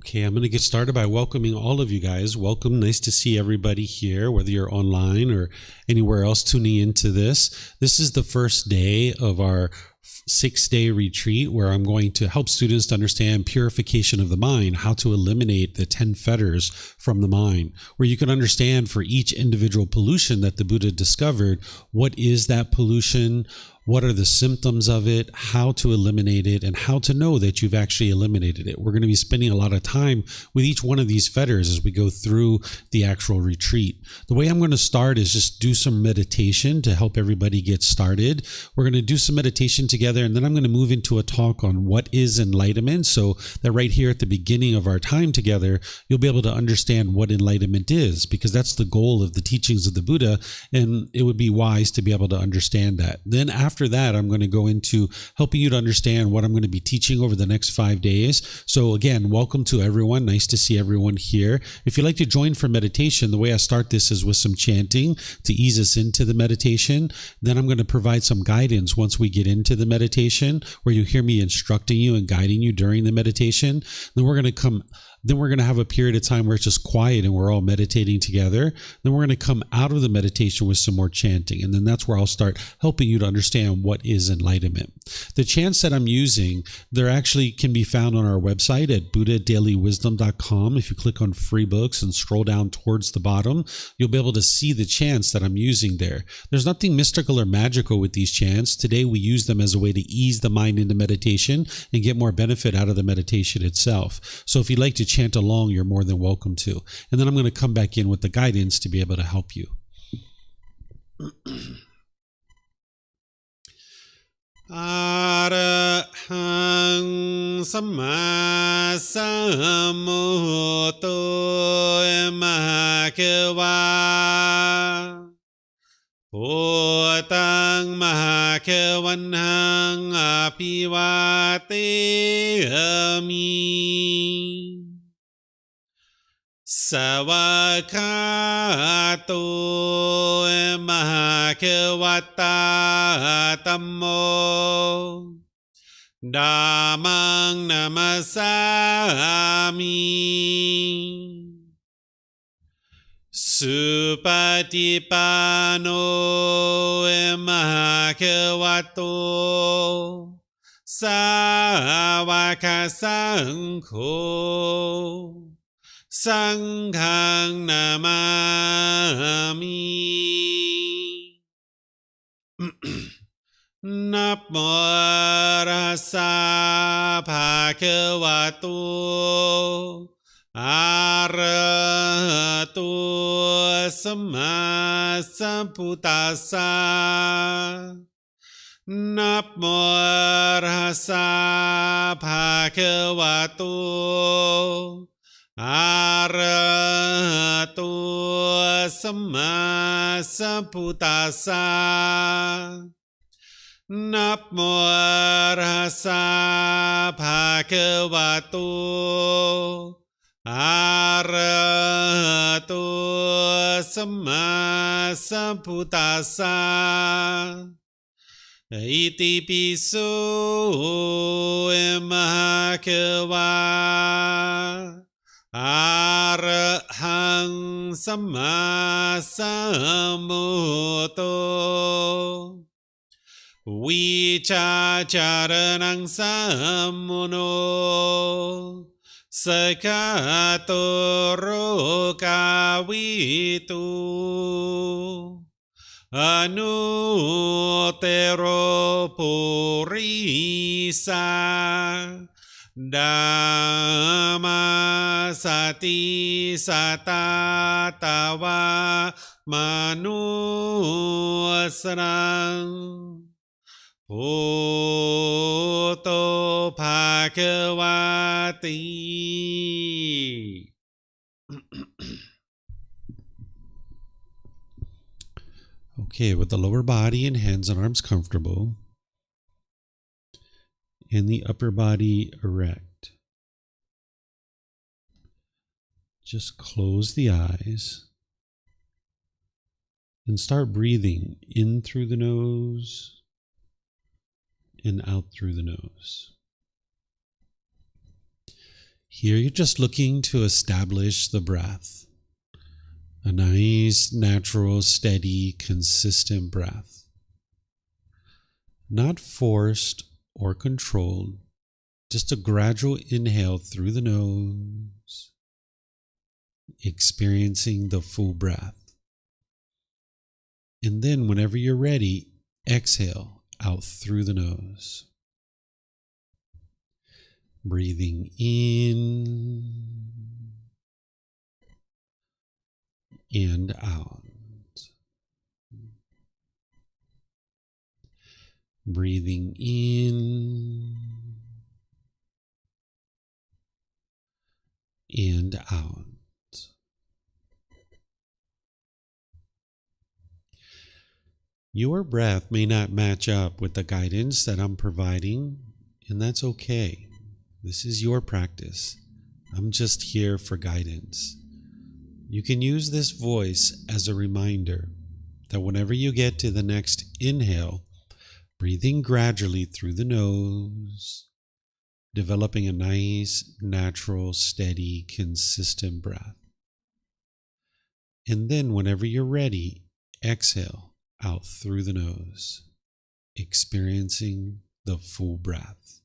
Okay, I'm going to get started by welcoming all of you guys. Welcome. Nice to see everybody here, whether you're online or anywhere else tuning into this. This is the first day of our 6-day retreat where I'm going to help students to understand purification of the mind, how to eliminate the 10 fetters from the mind, where you can understand for each individual pollution that the Buddha discovered, what is that pollution? What are the symptoms of it, how to eliminate it, and how to know that you've actually eliminated it. We're going to be spending a lot of time with each one of these fetters as we go through the actual retreat. The way I'm going to start is just do some meditation to help everybody get started. We're going to do some meditation together, and then I'm going to move into a talk on what is enlightenment, so that right here at the beginning of our time together, you'll be able to understand what enlightenment is, because that's the goal of the teachings of the Buddha, and it would be wise to be able to understand that. Then after that, I'm going to go into helping you to understand what I'm going to be teaching over the next 5 days. So again, welcome to everyone. Nice to see everyone here. If you'd like to join for meditation, the way I start this is with some chanting to ease us into the meditation. Then I'm going to provide some guidance once we get into the meditation, where you hear me instructing you and guiding you during the meditation. Then we're going to have a period of time where it's just quiet and we're all meditating together. Then we're going to come out of the meditation with some more chanting. And then that's where I'll start helping you to understand what is enlightenment. The chants that I'm using, they're actually can be found on our website at buddhadailywisdom.com. If you click on free books and scroll down towards the bottom, you'll be able to see the chants that I'm using there. There's nothing mystical or magical with these chants. Today we use them as a way to ease the mind into meditation and get more benefit out of the meditation itself. So if you'd like to chant along, you're more than welcome to. And then I'm going to come back in with the guidance to be able to help you. Arahang Samma Sambuddho Mahakeva Bhutang Mahakavanhang Apivateyami Savakato Mahakavata Tammo Dhammang Namasami Supatipano Mahakavato Savaka Sangho Sanghang Namami Namo Rasa Bhagavato Arahato Samma Sambuddhassa Namo Rasa Bhagavato Arahato Samma Sambuddhassa Namo Rasa Bhagavato Arahato Samma Sambuddhassa Iti piso Mahakava Arahang Samma Sambuddho Vicacaranang Sammuno Sakato Rokavitu Anutero Purisa Dhamma Sati Satatawa Manusrang Bhutto Bhagavati. Okay, with the lower body and hands and arms comfortable, and the upper body erect, just close the eyes and start breathing in through the nose and out through the nose. Here you're just looking to establish the breath. A nice, natural, steady, consistent breath. Not forced or controlled, just a gradual inhale through the nose, experiencing the full breath. And then whenever you're ready, exhale out through the nose. Breathing in and out. Breathing in and out. Your breath may not match up with the guidance that I'm providing, and that's okay. This is your practice. I'm just here for guidance. You can use this voice as a reminder that whenever you get to the next inhale, breathing gradually through the nose, developing a nice, natural, steady, consistent breath. And then whenever you're ready, exhale out through the nose, experiencing the full breath.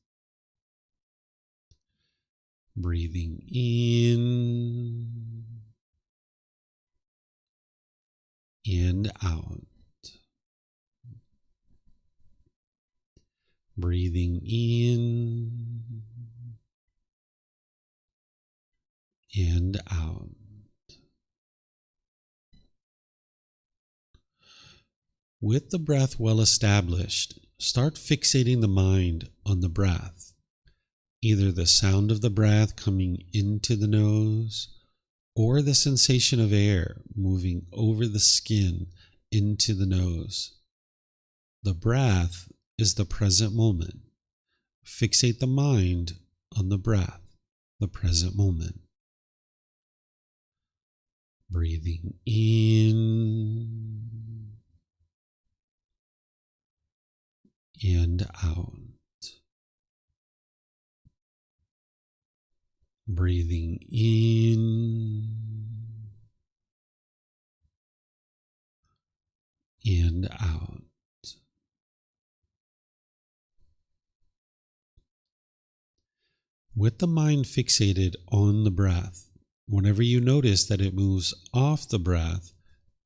Breathing in and out. Breathing in and out. With the breath well established, start fixating the mind on the breath, either the sound of the breath coming into the nose or the sensation of air moving over the skin into the nose. The breath is the present moment. Fixate the mind on the breath, the present moment. Breathing in and out. Breathing in and out. With the mind fixated on the breath, whenever you notice that it moves off the breath,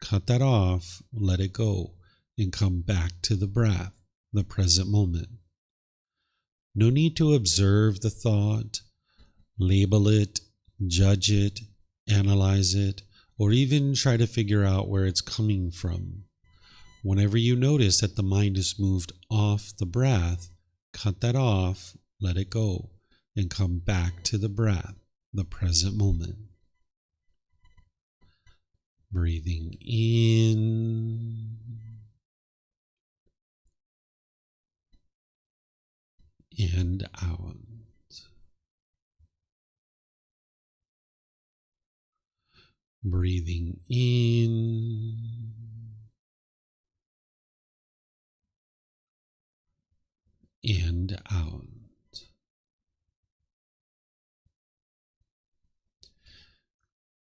cut that off, let it go, and come back to the breath, the present moment. No need to observe the thought, label it, judge it, analyze it, or even try to figure out where it's coming from. Whenever you notice that the mind is moved off the breath, cut that off, let it go, and come back to the breath, the present moment. Breathing in and out. Breathing in and out.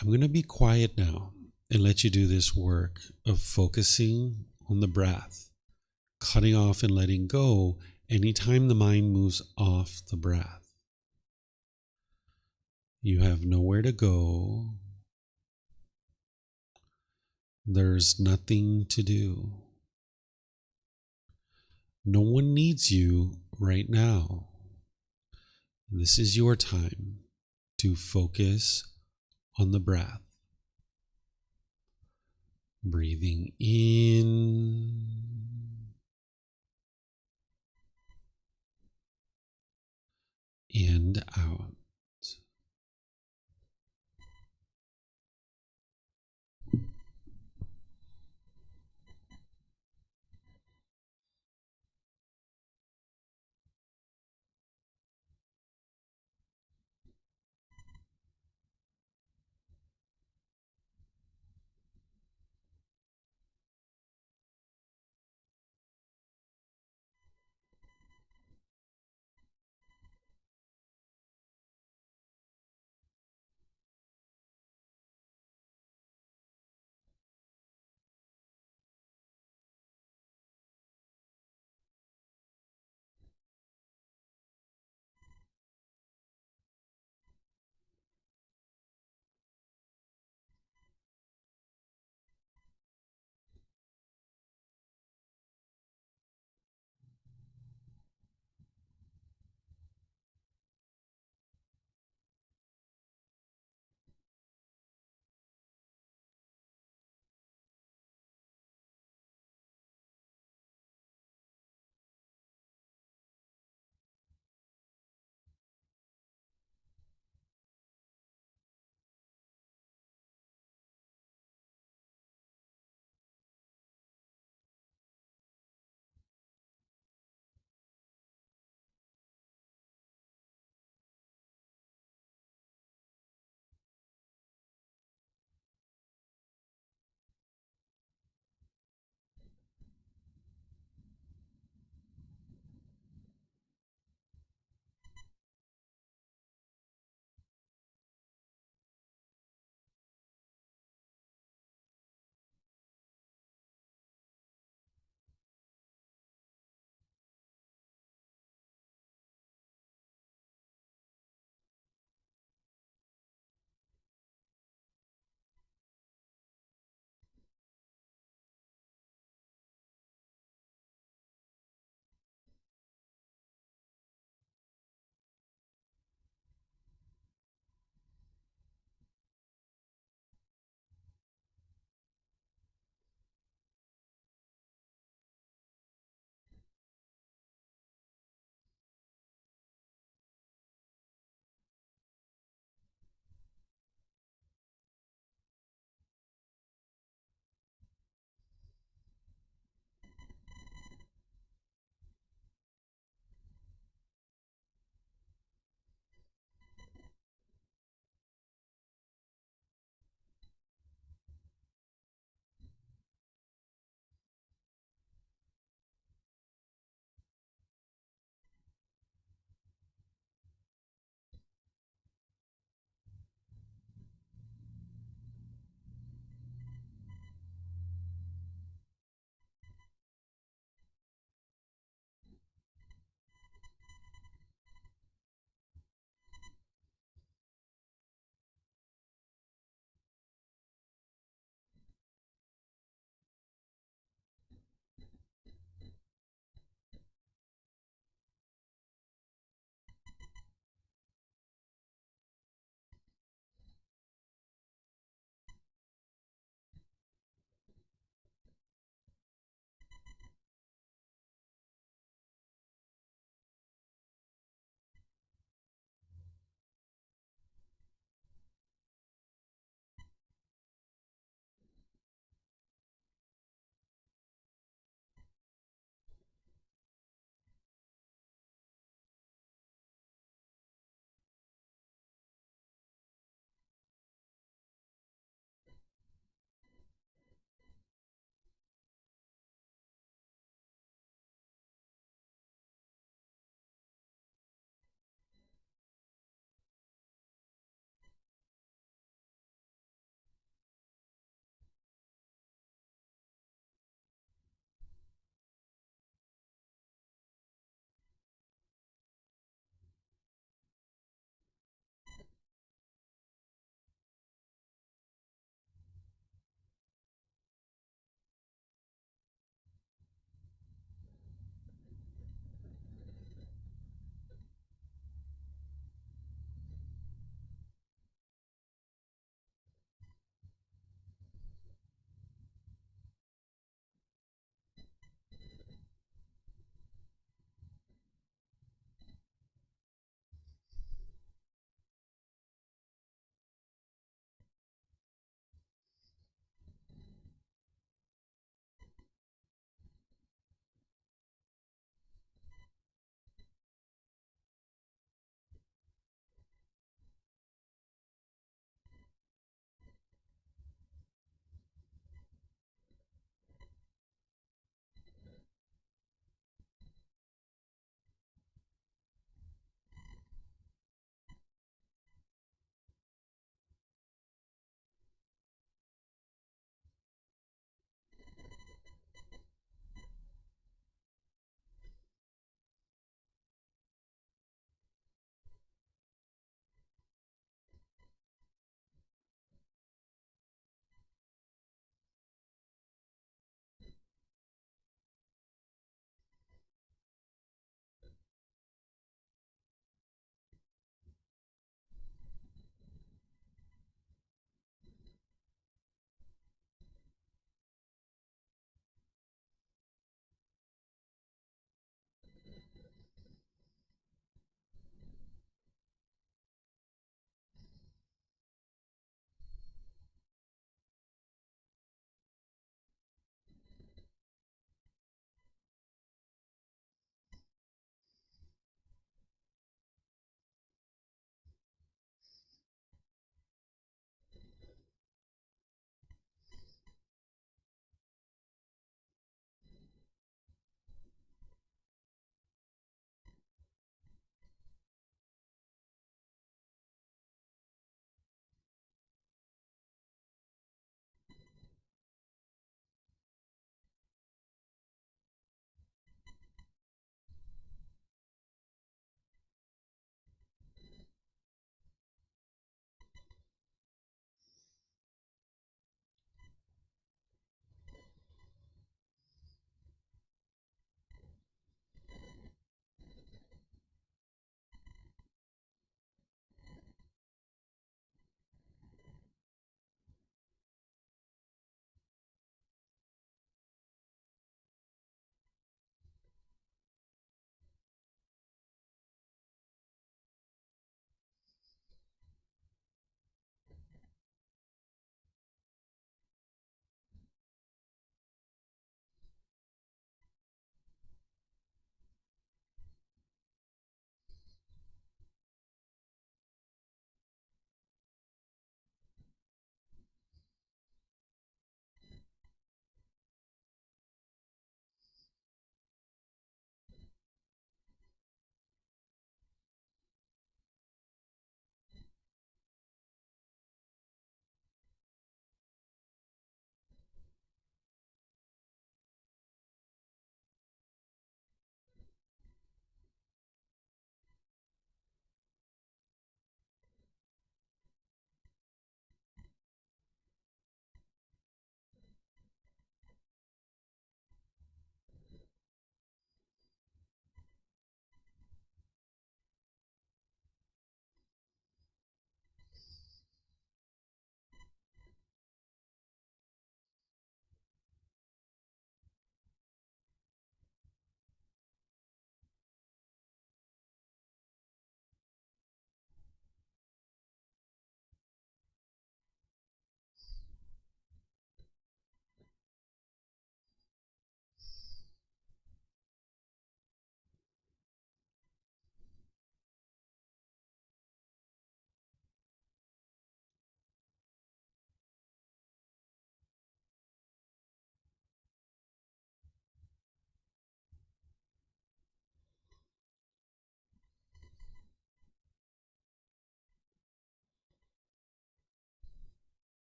I'm going to be quiet now and let you do this work of focusing on the breath, cutting off and letting go anytime the mind moves off the breath. You have nowhere to go. There's nothing to do. No one needs you right now. This is your time to focus on the breath. Breathing in and out.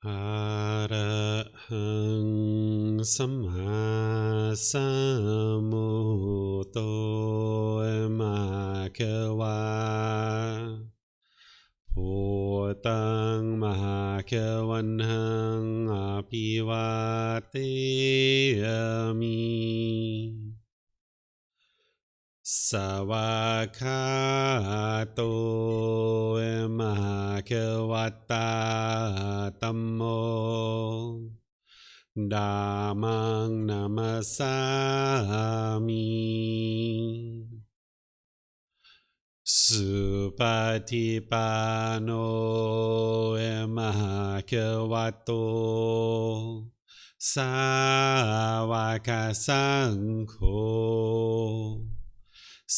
อะระหังสัมมาสัมพุทโธมะคะวะพุทธังมหาคะวันหังอภิวาเทมิสวากขาโตมหาคะวัตตาธัมโมธัมมังนัมสสามิสุปฏิปันโนมหาคะวะโตสาวกสังโฆ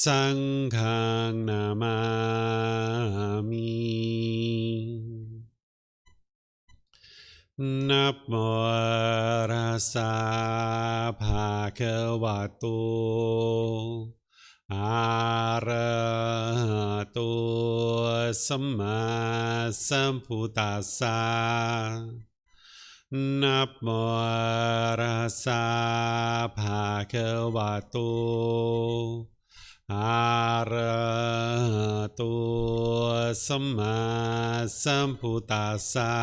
สังฆังนามามินะโมตัสสะภะคะวะโตอะระหะโตสัมมาสัมพุทธัสสะนะโมตัสสะภะคะวะโตอะระหะโตสัมมาสัมพุทธัสสะ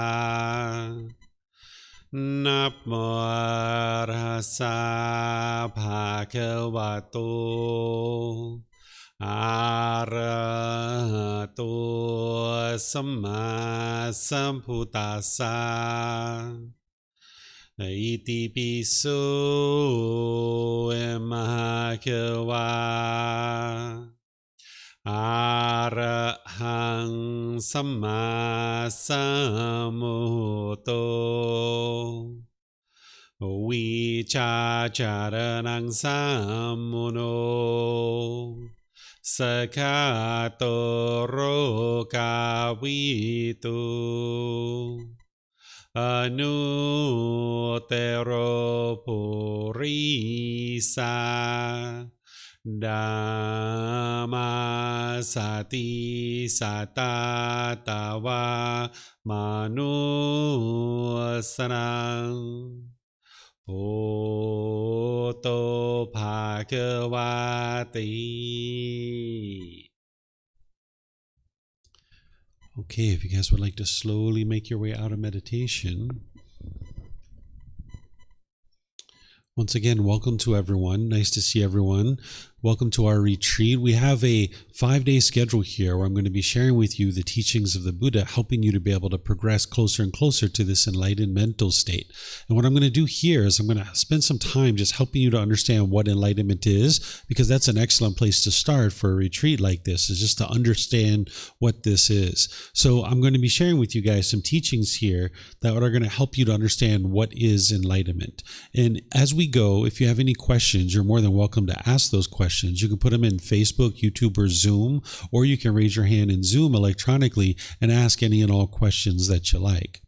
นะโมตัสสะภะคะวะโตอะระหะโตสัมมาสัมพุทธัสสะอิติปิโสมหาคะวะอะระหังสัมมาสัมพุทโธวิชาจารณังสัมมุโนสกขาโตโรกาวิตุอนุเตโรปุริสาธัมมาสติสัตตาตาวามนุสนังพุทโธภะคะวะติ Okay, if you guys would like to slowly make your way out of meditation. Once again, welcome to everyone. Nice to see everyone. Welcome to our retreat. We have a 5-day schedule here where I'm going to be sharing with you the teachings of the Buddha, helping you to be able to progress closer and closer to this enlightened mental state. And what I'm going to do here is I'm going to spend some time just helping you to understand what enlightenment is, because that's an excellent place to start for a retreat like this, is just to understand what this is. So I'm going to be sharing with you guys some teachings here that are going to help you to understand what is enlightenment. And as we go, if you have any questions, you're more than welcome to ask those questions. You can put them in Facebook, YouTube, or Zoom, or you can raise your hand in Zoom electronically and ask any and all questions that you like,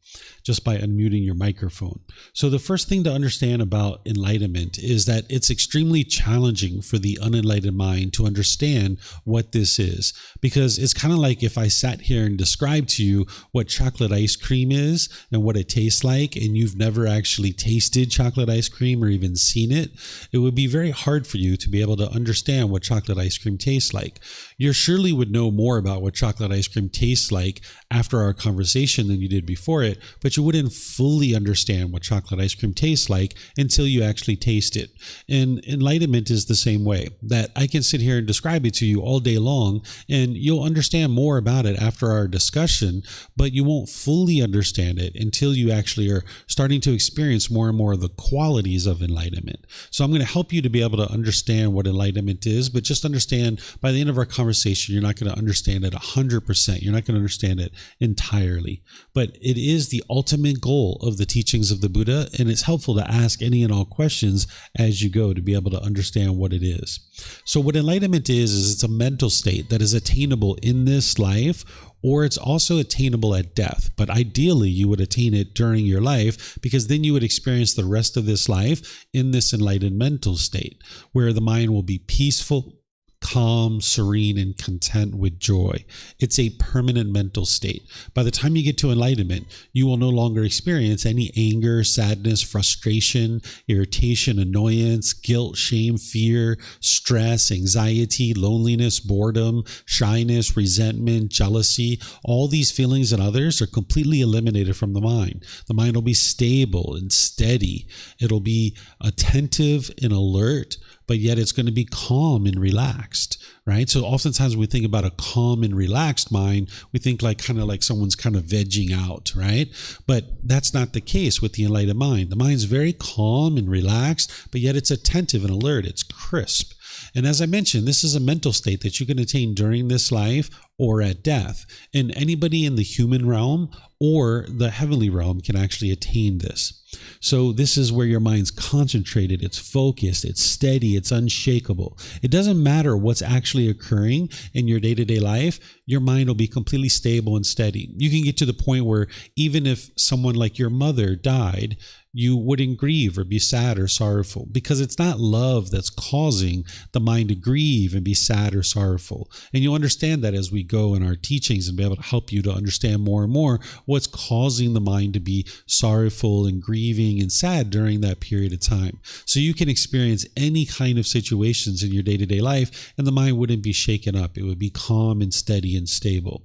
just by unmuting your microphone. So the first thing to understand about enlightenment is that it's extremely challenging for the unenlightened mind to understand what this is, because it's kind of like if I sat here and described to you what chocolate ice cream is and what it tastes like, and you've never actually tasted chocolate ice cream or even seen it, it would be very hard for you to be able to understand what chocolate ice cream tastes like. You surely would know more about what chocolate ice cream tastes like after our conversation than you did before it, but you wouldn't fully understand what chocolate ice cream tastes like until you actually taste it. And enlightenment is the same way, that I can sit here and describe it to you all day long, and you'll understand more about it after our discussion, but you won't fully understand it until you actually are starting to experience more and more of the qualities of enlightenment. So I'm going to help you to be able to understand what enlightenment is, but just understand by the end of our conversation, you're not going to understand it 100%. You're not going to understand it entirely, but it is the ultimate goal of the teachings of the Buddha, and it's helpful to ask any and all questions as you go to be able to understand what it is. So what enlightenment is it's a mental state that is attainable in this life, or it's also attainable at death. But ideally, you would attain it during your life, because then you would experience the rest of this life in this enlightened mental state, where the mind will be peaceful, calm, serene, and content with joy. It's a permanent mental state. By the time you get to enlightenment, you will no longer experience any anger, sadness, frustration, irritation, annoyance, guilt, shame, fear, stress, anxiety, loneliness, boredom, shyness, resentment, jealousy. All these feelings and others are completely eliminated from the mind. The mind will be stable and steady. It'll be attentive and alert, but yet it's going to be calm and relaxed, right? So oftentimes we think about a calm and relaxed mind, we think like kind of like someone's kind of vegging out, right? But that's not the case with the enlightened mind. The mind's very calm and relaxed, but yet it's attentive and alert. It's crisp. And as I mentioned, this is a mental state that you can attain during this life or at death. And anybody in the human realm or the heavenly realm can actually attain this. So this is where your mind's concentrated, it's focused, it's steady, it's unshakable. It doesn't matter what's actually occurring in your day-to-day life, your mind will be completely stable and steady. You can get to the point where even if someone like your mother died, you wouldn't grieve or be sad or sorrowful, because it's not love that's causing the mind to grieve and be sad or sorrowful. And you'll understand that as we go in our teachings and be able to help you to understand more and more what's causing the mind to be sorrowful and grieving and sad during that period of time. So you can experience any kind of situations in your day-to-day life and the mind wouldn't be shaken up. It would be calm and steady and stable.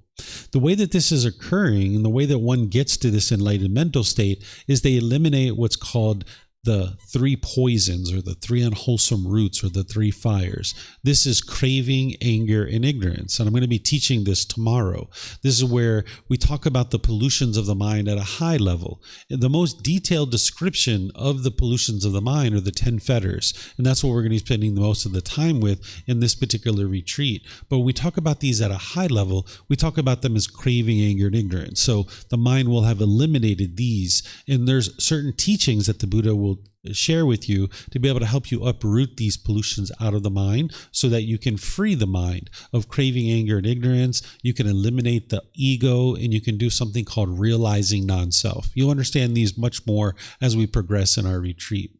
The way that this is occurring and the way that one gets to this enlightened mental state is they eliminate what's called the three poisons or the three unwholesome roots or the three fires. This is craving, anger, and ignorance. And I'm going to be teaching this tomorrow. This is where we talk about the pollutions of the mind at a high level. The most detailed description of the pollutions of the mind are the 10 fetters. And that's what we're going to be spending the most of the time with in this particular retreat. But when we talk about these at a high level, we talk about them as craving, anger, and ignorance. So the mind will have eliminated these. And there's certain teachings that the Buddha will share with you to be able to help you uproot these pollutions out of the mind so that you can free the mind of craving, anger, and ignorance. You can eliminate the ego and you can do something called realizing non-self. You'll understand these much more as we progress in our retreat.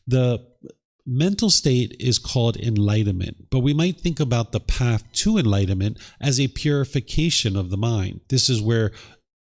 The mental state is called enlightenment, but we might think about the path to enlightenment as a purification of the mind. This is where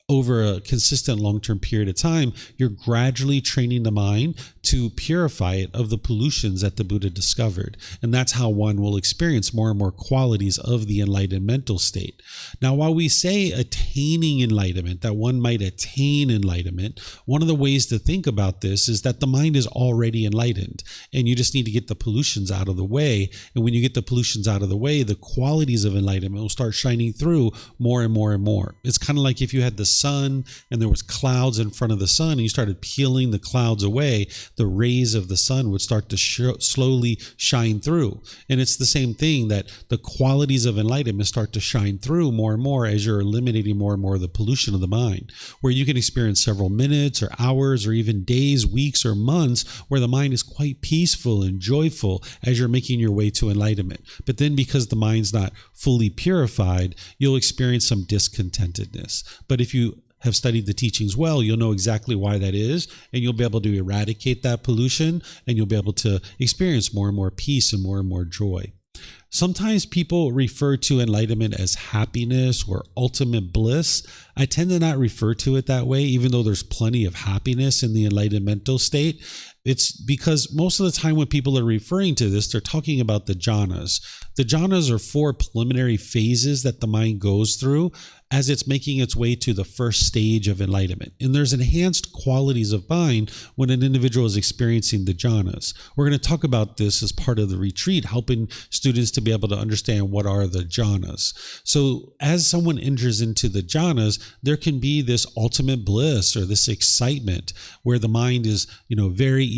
over a consistent long-term period of time, you're gradually training the mind to purify it of the pollutions that the Buddha discovered. And that's how one will experience more and more qualities of the enlightened mental state. Now, while we say attaining enlightenment, that one might attain enlightenment, one of the ways to think about this is that the mind is already enlightened and you just need to get the pollutions out of the way. And when you get the pollutions out of the way, the qualities of enlightenment will start shining through more and more and more. It's kind of like if you had the sun and there was clouds in front of the sun and you started peeling the clouds away, the rays of the sun would start to slowly shine through. And it's the same thing, that the qualities of enlightenment start to shine through more and more as you're eliminating more and more of the pollution of the mind, where you can experience several minutes or hours or even days, weeks, or months where the mind is quite peaceful and joyful as you're making your way to enlightenment. But then because the mind's not fully purified, you'll experience some discontentedness. But if you have studied the teachings well, you'll know exactly why that is, and you'll be able to eradicate that pollution, and you'll be able to experience more and more peace and more joy. Sometimes people refer to enlightenment as happiness or ultimate bliss. I tend to not refer to it that way, even though there's plenty of happiness in the enlightened mental state. It's because most of the time when people are referring to this, they're talking about the jhanas. The jhanas are 4 preliminary phases that the mind goes through as it's making its way to the first stage of enlightenment. And there's enhanced qualities of mind when an individual is experiencing the jhanas. We're going to talk about this as part of the retreat, helping students to be able to understand what are the jhanas. So as someone enters into the jhanas, there can be this ultimate bliss or this excitement where the mind is, very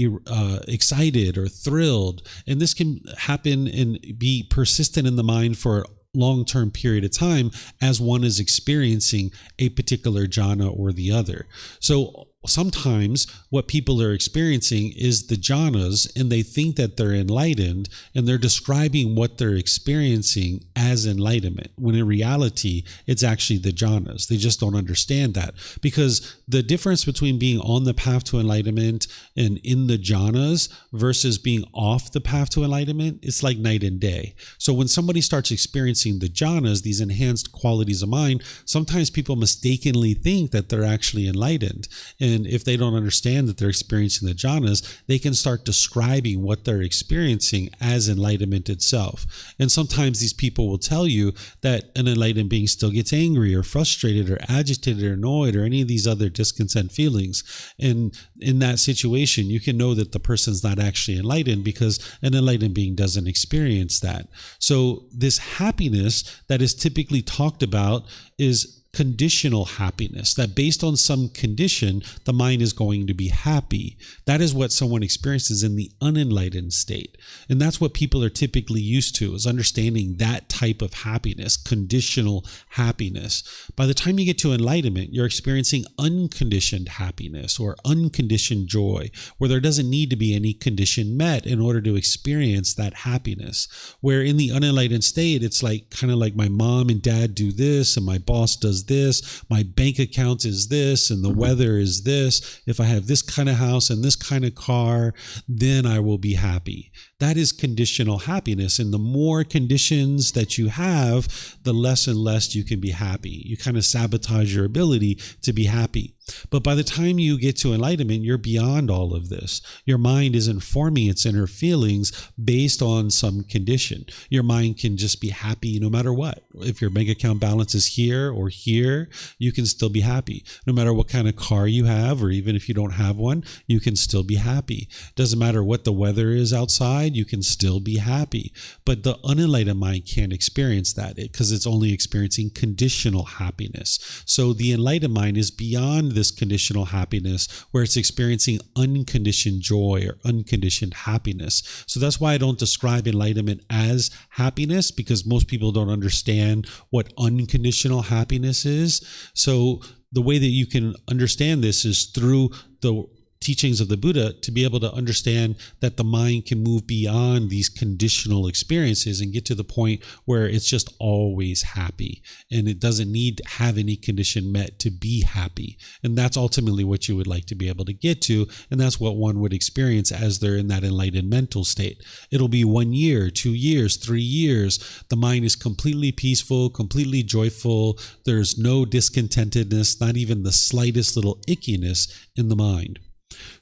excited or thrilled. And this can happen and be persistent in the mind for long-term period of time as one is experiencing a particular jhana or the other. So sometimes what people are experiencing is the jhanas, and they think that they're enlightened, and they're describing what they're experiencing as enlightenment, when in reality, it's actually the jhanas. They just don't understand that, because the difference between being on the path to enlightenment and in the jhanas versus being off the path to enlightenment, it's like night and day. So when somebody starts experiencing the jhanas, these enhanced qualities of mind, sometimes people mistakenly think that they're actually enlightened. And if they don't understand that they're experiencing the jhanas, they can start describing what they're experiencing as enlightenment itself. And sometimes these people will tell you that an enlightened being still gets angry or frustrated or agitated or annoyed or any of these other discontent feelings. And in that situation, you can know that the person's not actually enlightened, because an enlightened being doesn't experience that. So this happiness that is typically talked about is conditional happiness, that based on some condition, the mind is going to be happy. That is what someone experiences in the unenlightened state. And that's what people are typically used to, is understanding that type of happiness, conditional happiness. By the time you get to enlightenment, you're experiencing unconditioned happiness or unconditioned joy, where there doesn't need to be any condition met in order to experience that happiness. Where in the unenlightened state, it's like kind of like my mom and dad do this, and my boss does this, my bank account is this, and the weather is this. If I have this kind of house and this kind of car, then I will be happy. That is conditional happiness. And the more conditions that you have, the less and less you can be happy. You kind of sabotage your ability to be happy. But by the time you get to enlightenment, you're beyond all of this. Your mind is informing its inner feelings based on some condition. Your mind can just be happy no matter what. If your bank account balance is here or here, you can still be happy. No matter what kind of car you have, or even if you don't have one, you can still be happy. Doesn't matter what the weather is outside, you can still be happy. But the unenlightened mind can't experience that, because it's only experiencing conditional happiness. So the enlightened mind is beyond this conditional happiness, where it's experiencing unconditioned joy or unconditioned happiness. So that's why I don't describe enlightenment as happiness, because most people don't understand what unconditional happiness is. So the way that you can understand this is through the teachings of the Buddha, to be able to understand that the mind can move beyond these conditional experiences and get to the point where it's just always happy, and it doesn't need to have any condition met to be happy. And that's ultimately what you would like to be able to get to, and that's what one would experience as they're in that enlightened mental state. It'll be 1 year, 2 years, 3 years. The mind is completely peaceful, completely joyful. There's no discontentedness, not even the slightest little ickiness in the mind.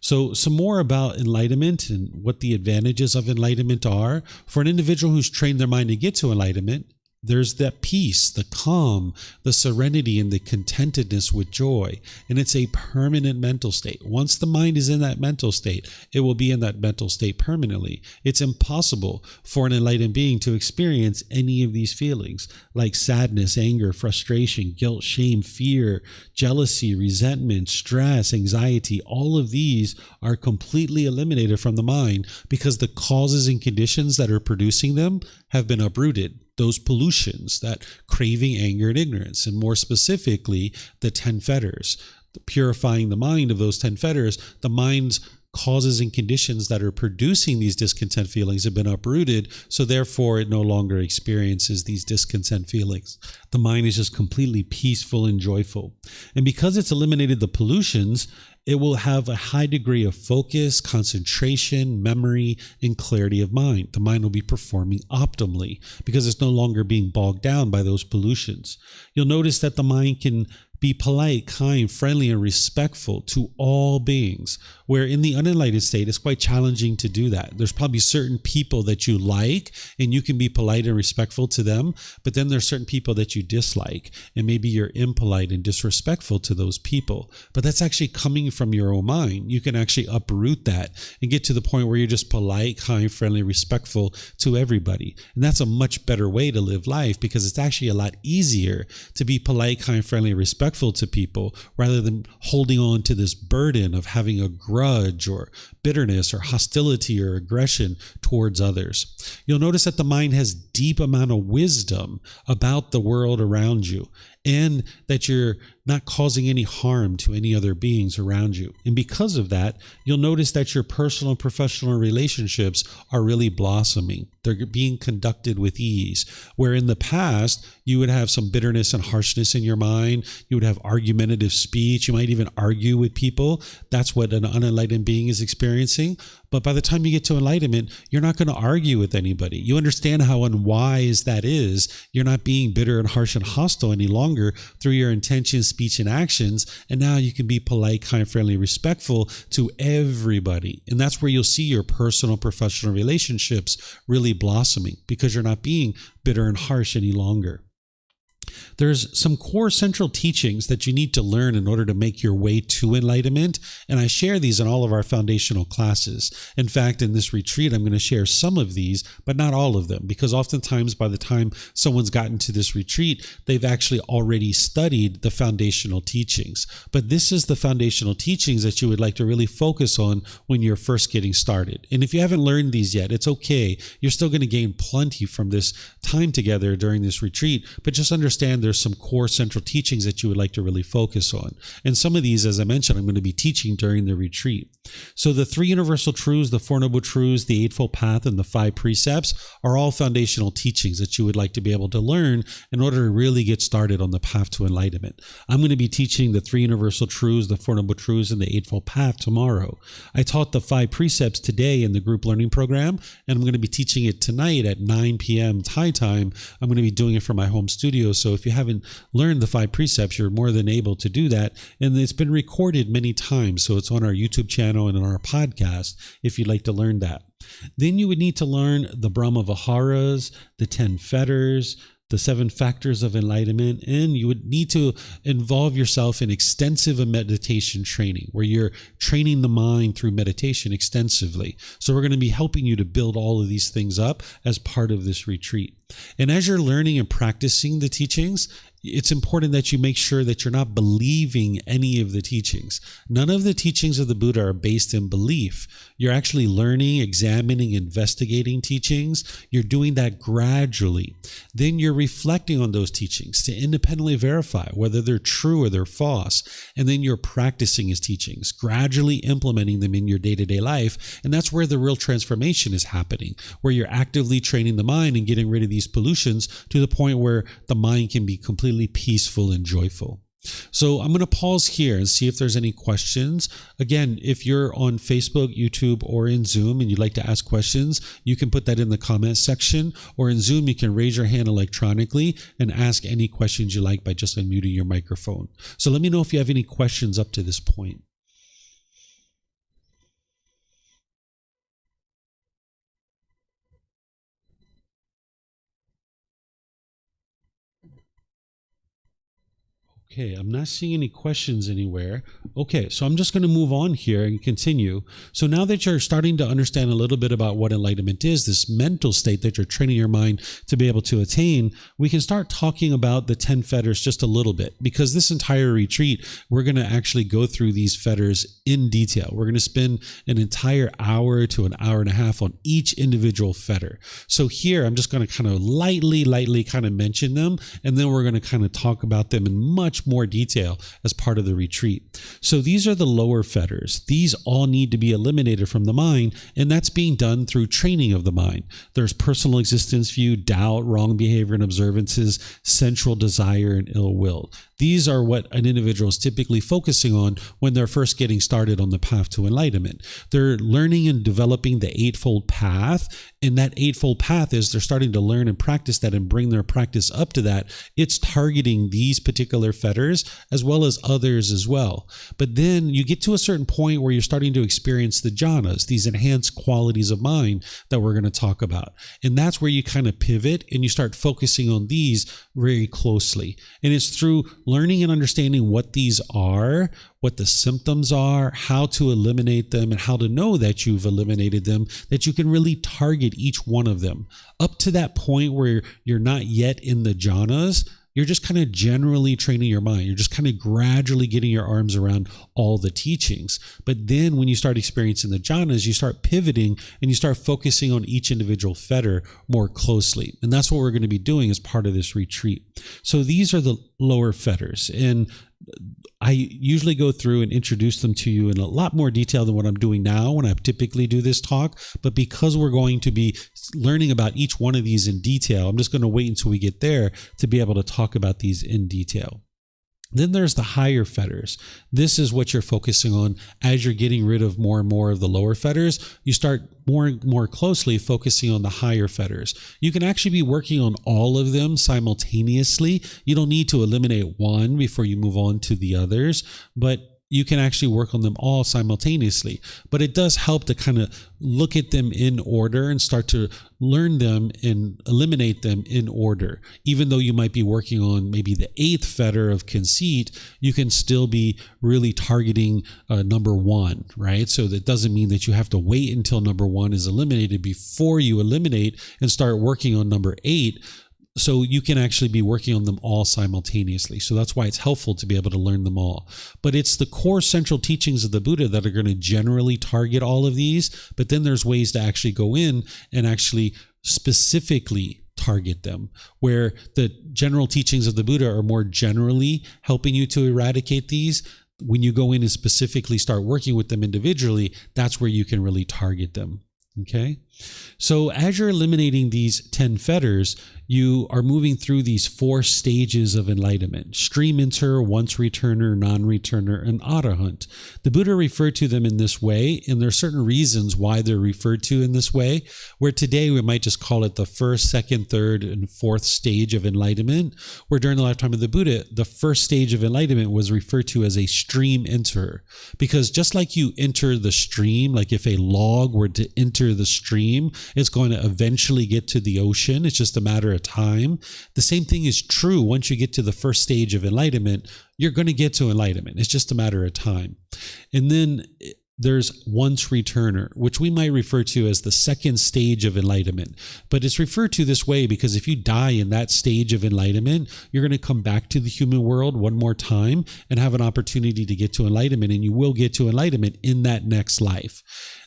So some more about enlightenment and what the advantages of enlightenment are. For an individual who's trained their mind to get to enlightenment, there's that peace, the calm, the serenity, and the contentedness with joy. And it's a permanent mental state. Once the mind is in that mental state, it will be in that mental state permanently. It's impossible for an enlightened being to experience any of these feelings, like sadness, anger, frustration, guilt, shame, fear, jealousy, resentment, stress, anxiety. All of these are completely eliminated from the mind, because the causes and conditions that are producing them have been uprooted. Those pollutions, that craving, anger, and ignorance, and more specifically, the 10 fetters. Purifying the mind of those 10 fetters, the mind's causes and conditions that are producing these discontent feelings have been uprooted, so therefore it no longer experiences these discontent feelings. The mind is just completely peaceful and joyful. And because it's eliminated the pollutions, it will have a high degree of focus, concentration, memory, and clarity of mind. The mind will be performing optimally because it's no longer being bogged down by those pollutions. You'll notice that the mind can be polite, kind, friendly, and respectful to all beings, where in the unenlightened state, it's quite challenging to do that. There's probably certain people that you like, and you can be polite and respectful to them, but then there's certain people that you dislike, and maybe you're impolite and disrespectful to those people. But that's actually coming from your own mind. You can actually uproot that and get to the point where you're just polite, kind, friendly, respectful to everybody. And that's a much better way to live life, because it's actually a lot easier to be polite, kind, friendly, respectful to people, rather than holding on to this burden of having a grudge or bitterness or hostility or aggression towards others. You'll notice that the mind has deep amount of wisdom about the world around you. and that you're not causing any harm to any other beings around you. And because of that, you'll notice that your personal and professional relationships are really blossoming. They're being conducted with ease. Where in the past, you would have some bitterness and harshness in your mind. You would have argumentative speech. You might even argue with people. That's what an unenlightened being is experiencing. But by the time you get to enlightenment, you're not going to argue with anybody. You understand how unwise that is. You're not being bitter and harsh and hostile any longer through your intentions, speech, and actions. And now you can be polite, kind, friendly, respectful to everybody. And that's where you'll see your personal, professional relationships really blossoming, because you're not being bitter and harsh any longer. There's some core central teachings that you need to learn in order to make your way to enlightenment, and I share these in all of our foundational classes. In fact, in this retreat, I'm going to share some of these, but not all of them, because oftentimes by the time someone's gotten to this retreat, they've actually already studied the foundational teachings. But this is the foundational teachings that you would like to really focus on when you're first getting started. And if you haven't learned these yet, it's okay. You're still going to gain plenty from this time together during this retreat, but just understand there's some core central teachings that you would like to really focus on. And some of these, as I mentioned, I'm going to be teaching during the retreat. So the 3 universal truths, the 4 noble truths, the Eightfold Path, and the 5 precepts are all foundational teachings that you would like to be able to learn in order to really get started on the path to enlightenment. I'm going to be teaching the 3 universal truths, the 4 noble truths, and the Eightfold Path tomorrow. I taught the 5 precepts today in the group learning program, and I'm going to be teaching it tonight at 9 p.m. Thai time. I'm going to be doing it from my home studio. So if you haven't learned the 5 precepts, you're more than able to do that. And it's been recorded many times. So it's on our YouTube channel and on our podcast if you'd like to learn that. Then you would need to learn the Brahma Viharas, the 10 fetters, the 7 factors of enlightenment, and you would need to involve yourself in extensive meditation training, where you're training the mind through meditation extensively. So we're going to be helping you to build all of these things up as part of this retreat. And as you're learning and practicing the teachings, it's important that you make sure that you're not believing any of the teachings. None of the teachings of the Buddha are based in belief. You're actually learning, examining, investigating teachings. You're doing that gradually. Then you're reflecting on those teachings to independently verify whether they're true or they're false. And then you're practicing his teachings, gradually implementing them in your day-to-day life. And that's where the real transformation is happening, where you're actively training the mind and getting rid of these pollutions to the point where the mind can be completely peaceful and joyful. So I'm going to pause here and see if there's any questions. Again, if you're on Facebook, YouTube, or in Zoom and you'd like to ask questions, you can put that in the comment section, or in Zoom, you can raise your hand electronically and ask any questions you like by just unmuting your microphone. So let me know if you have any questions up to this point. Okay, I'm not seeing any questions anywhere. Okay, so I'm just going to move on here and continue. So now that you're starting to understand a little bit about what enlightenment is, this mental state that you're training your mind to be able to attain, we can start talking about the 10 fetters just a little bit, because this entire retreat, we're going to actually go through these fetters in detail. We're going to spend an entire hour to an hour and a half on each individual fetter. So here, I'm just going to kind of lightly kind of mention them, and then we're going to kind of talk about them in much more detail as part of the retreat. So these are the lower fetters. These all need to be eliminated from the mind, and that's being done through training of the mind. There's personal existence view, doubt, wrong behavior and observances, sensual desire, and ill will. These are what an individual is typically focusing on when they're first getting started on the path to enlightenment. They're learning and developing the Eightfold Path, and that Eightfold Path is they're starting to learn and practice that and bring their practice up to that. It's targeting these particular fetters as well as others as well. But then you get to a certain point where you're starting to experience the jhanas, these enhanced qualities of mind that we're going to talk about. And that's where you kind of pivot and you start focusing on these very closely. And it's through learning and understanding what these are, what the symptoms are, how to eliminate them, and how to know that you've eliminated them, that you can really target each one of them. Up to that point where you're not yet in the jhanas, you're just kind of generally training your mind. You're just kind of gradually getting your arms around all the teachings. But then when you start experiencing the jhanas, you start pivoting and you start focusing on each individual fetter more closely. And that's what we're going to be doing as part of this retreat. So these are the lower fetters. And I usually go through and introduce them to you in a lot more detail than what I'm doing now when I typically do this talk. But because we're going to be learning about each one of these in detail, I'm just going to wait until we get there to be able to talk about these in detail. Then there's the higher fetters. This is what you're focusing on as you're getting rid of more and more of the lower fetters. You start more and more closely focusing on the higher fetters. You can actually be working on all of them simultaneously. You don't need to eliminate one before you move on to the others, but you can actually work on them all simultaneously. But it does help to kind of look at them in order and start to learn them and eliminate them in order. Even though you might be working on maybe the 8th fetter of conceit, you can still be really targeting number 1, right? So that doesn't mean that you have to wait until number 1 is eliminated before you eliminate and start working on number 8. So you can actually be working on them all simultaneously. So that's why it's helpful to be able to learn them all. But it's the core central teachings of the Buddha that are going to generally target all of these. But then there's ways to actually go in and actually specifically target them, where the general teachings of the Buddha are more generally helping you to eradicate these. When you go in and specifically start working with them individually, that's where you can really target them. Okay, so as you're eliminating these 10 fetters, you are moving through these 4 stages of enlightenment: stream enter, once returner, non-returner, and arahant. The Buddha referred to them in this way, and there are certain reasons why they're referred to in this way, where today we might just call it the 1st, 2nd, 3rd, and 4th stage of enlightenment, where during the lifetime of the Buddha, the 1st stage of enlightenment was referred to as a stream enter. Because just like you enter the stream, like if a log were to enter the stream, it's going to eventually get to the ocean. It's just a matter of time. The same thing is true once you get to the 1st stage of enlightenment. You're going to get to enlightenment. It's just a matter of time. And then there's once returner, which we might refer to as the 2nd stage of enlightenment. But it's referred to this way because if you die in that stage of enlightenment, you're going to come back to the human world one more time and have an opportunity to get to enlightenment, and you will get to enlightenment in that next life.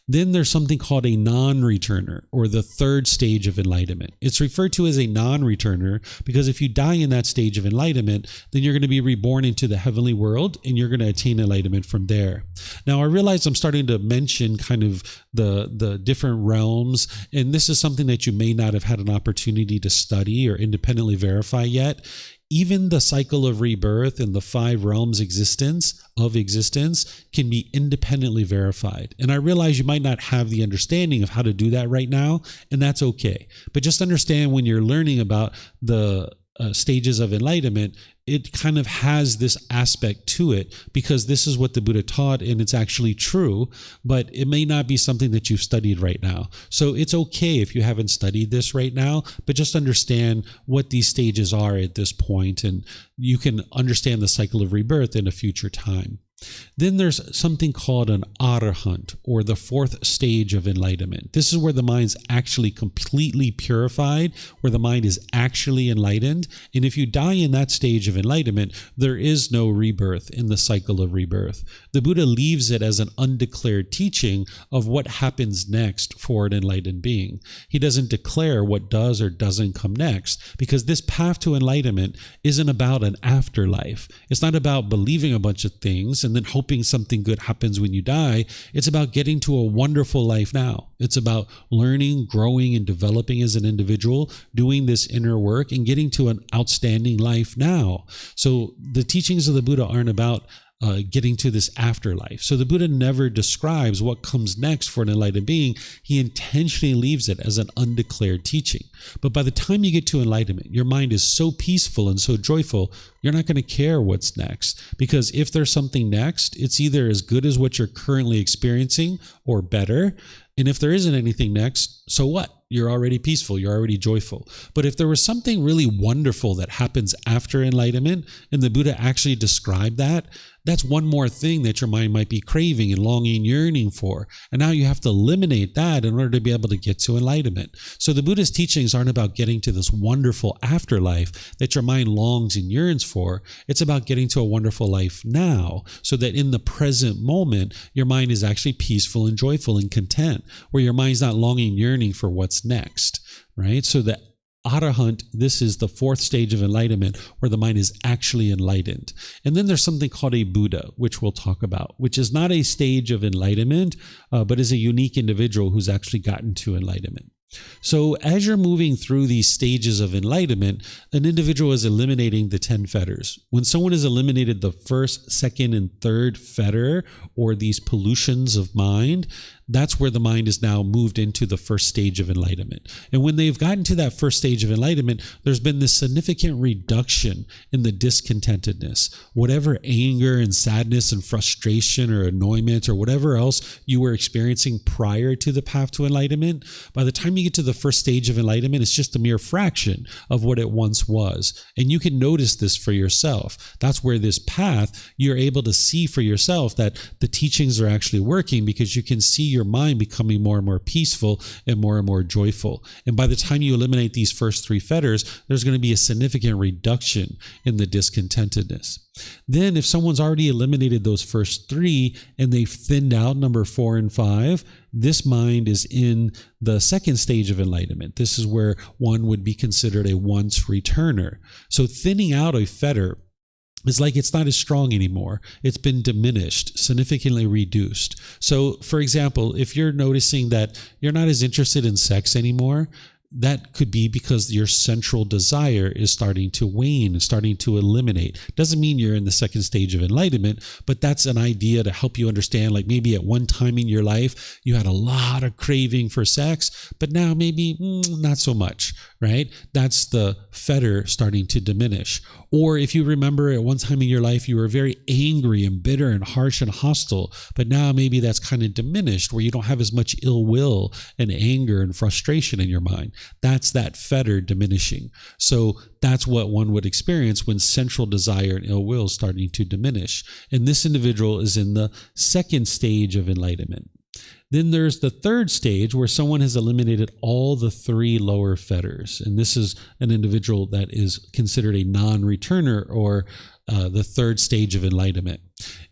Then there's something called a non-returner, or the 3rd stage of enlightenment. It's referred to as a non-returner because if you die in that stage of enlightenment, then you're going to be reborn into the heavenly world and you're going to attain enlightenment from there. Now, I realize I'm starting to mention kind of the different realms, and this is something that you may not have had an opportunity to study or independently verify yet. Even the cycle of rebirth and the 5 realms of existence can be independently verified. And I realize you might not have the understanding of how to do that right now, and that's okay. But just understand when you're learning about the stages of enlightenment, it kind of has this aspect to it because this is what the Buddha taught and it's actually true, but it may not be something that you've studied right now. So it's okay if you haven't studied this right now, but just understand what these stages are at this point, and you can understand the cycle of rebirth in a future time. Then there's something called an arahant, or the 4th stage of enlightenment. This is where the mind's actually completely purified, where the mind is actually enlightened. And if you die in that stage of enlightenment, there is no rebirth in the cycle of rebirth. The Buddha leaves it as an undeclared teaching of what happens next for an enlightened being. He doesn't declare what does or doesn't come next, because this path to enlightenment isn't about an afterlife. It's not about believing a bunch of things and then hoping something good happens when you die. It's about getting to a wonderful life now. It's about learning, growing, and developing as an individual, doing this inner work, and getting to an outstanding life now. So the teachings of the Buddha aren't about getting to this afterlife. So the Buddha never describes what comes next for an enlightened being. He intentionally leaves it as an undeclared teaching. But by the time you get to enlightenment, your mind is so peaceful and so joyful, you're not going to care what's next. Because if there's something next, it's either as good as what you're currently experiencing or better. And if there isn't anything next, so what? You're already peaceful. You're already joyful. But if there was something really wonderful that happens after enlightenment, and the Buddha actually described that, that's one more thing that your mind might be craving and longing, yearning for. And now you have to eliminate that in order to be able to get to enlightenment. So the Buddha's teachings aren't about getting to this wonderful afterlife that your mind longs and yearns for. It's about getting to a wonderful life now, so that in the present moment, your mind is actually peaceful and joyful and content, where your mind's not longing, yearning for what's next, right? So that arahant, this is the fourth stage of enlightenment where the mind is actually enlightened. And then there's something called a Buddha, which we'll talk about, which is not a stage of enlightenment, but is a unique individual who's actually gotten to enlightenment. So as you're moving through these stages of enlightenment, an individual is eliminating the 10 fetters. When someone has eliminated the first, second, and third fetter, or these pollutions of mind, that's where the mind is now moved into the first stage of enlightenment. And when they've gotten to that first stage of enlightenment, there's been this significant reduction in the discontentedness. Whatever anger and sadness and frustration or annoyment or whatever else you were experiencing prior to the path to enlightenment, by the time you get to the first stage of enlightenment, it's just a mere fraction of what it once was. And you can notice this for yourself. That's where this path, you're able to see for yourself that the teachings are actually working, because you can see your mind becoming more and more peaceful and more joyful. And by the time you eliminate these first 3 fetters, there's going to be a significant reduction in the discontentedness. Then if someone's already eliminated those first 3 and they've thinned out number 4 and 5, this mind is in the second stage of enlightenment. This is where one would be considered a once returner. So thinning out a fetter is like it's not as strong anymore. It's been diminished, significantly reduced. So, for example, if you're noticing that you're not as interested in sex anymore, that could be because your central desire is starting to wane and starting to eliminate. Doesn't mean you're in the second stage of enlightenment, but that's an idea to help you understand, like maybe at one time in your life, you had a lot of craving for sex, but now maybe not so much, right? That's the fetter starting to diminish. Or if you remember at one time in your life, you were very angry and bitter and harsh and hostile, but now maybe that's kind of diminished where you don't have as much ill will and anger and frustration in your mind. That's that fetter diminishing. So that's what one would experience when central desire and ill will is starting to diminish. And this individual is in the second stage of enlightenment. Then there's the third stage where someone has eliminated all the 3 lower fetters. And this is an individual that is considered a non-returner, or the third stage of enlightenment.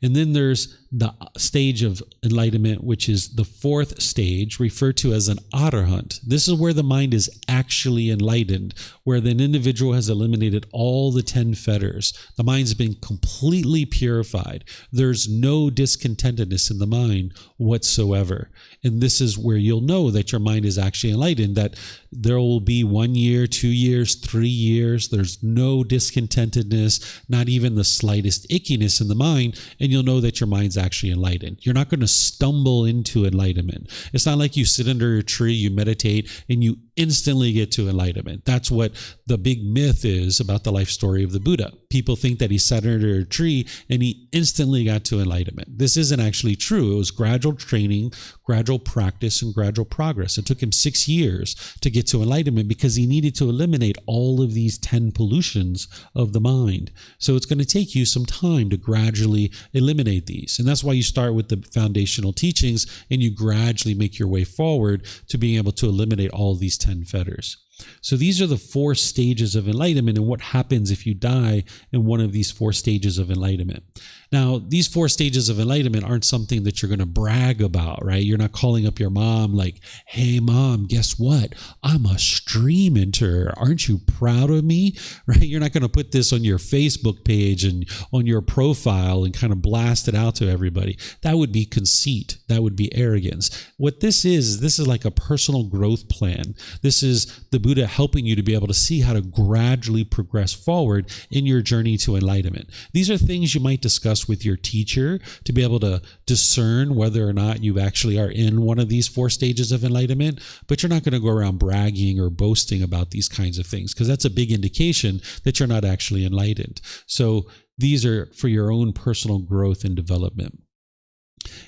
And then there's the stage of enlightenment, which is the fourth stage, referred to as an arahant. This is where the mind is actually enlightened, where the individual has eliminated all the 10 fetters. The mind's been completely purified. There's no discontentedness in the mind whatsoever. And this is where you'll know that your mind is actually enlightened, that there will be 1 year, 2 years, 3 years. There's no discontentedness, not even the slightest ickiness in the mind. And you'll know that your mind's actually enlightened. You're not going to stumble into enlightenment. It's not like you sit under a tree, you meditate, and you instantly get to enlightenment. That's what the big myth is about the life story of the Buddha. People think that he sat under a tree and he instantly got to enlightenment. This isn't actually true. It was gradual training, gradual practice, and gradual progress. It took him 6 years to get to enlightenment because he needed to eliminate all of these 10 pollutions of the mind. So it's going to take you some time to gradually eliminate these. And that's why you start with the foundational teachings and you gradually make your way forward to being able to eliminate all of these 10 fetters. So these are the 4 stages of enlightenment and what happens if you die in one of these 4 stages of enlightenment. Now, these 4 stages of enlightenment aren't something that you're going to brag about, right? You're not calling up your mom like, hey, mom, guess what? I'm a stream enter. Aren't you proud of me? Right? You're not going to put this on your Facebook page and on your profile and kind of blast it out to everybody. That would be conceit. That would be arrogance. What this is like a personal growth plan. This is the Buddha helping you to be able to see how to gradually progress forward in your journey to enlightenment. These are things you might discuss with your teacher to be able to discern whether or not you actually are in one of these 4 stages of enlightenment, but you're not going to go around bragging or boasting about these kinds of things because that's a big indication that you're not actually enlightened. So these are for your own personal growth and development.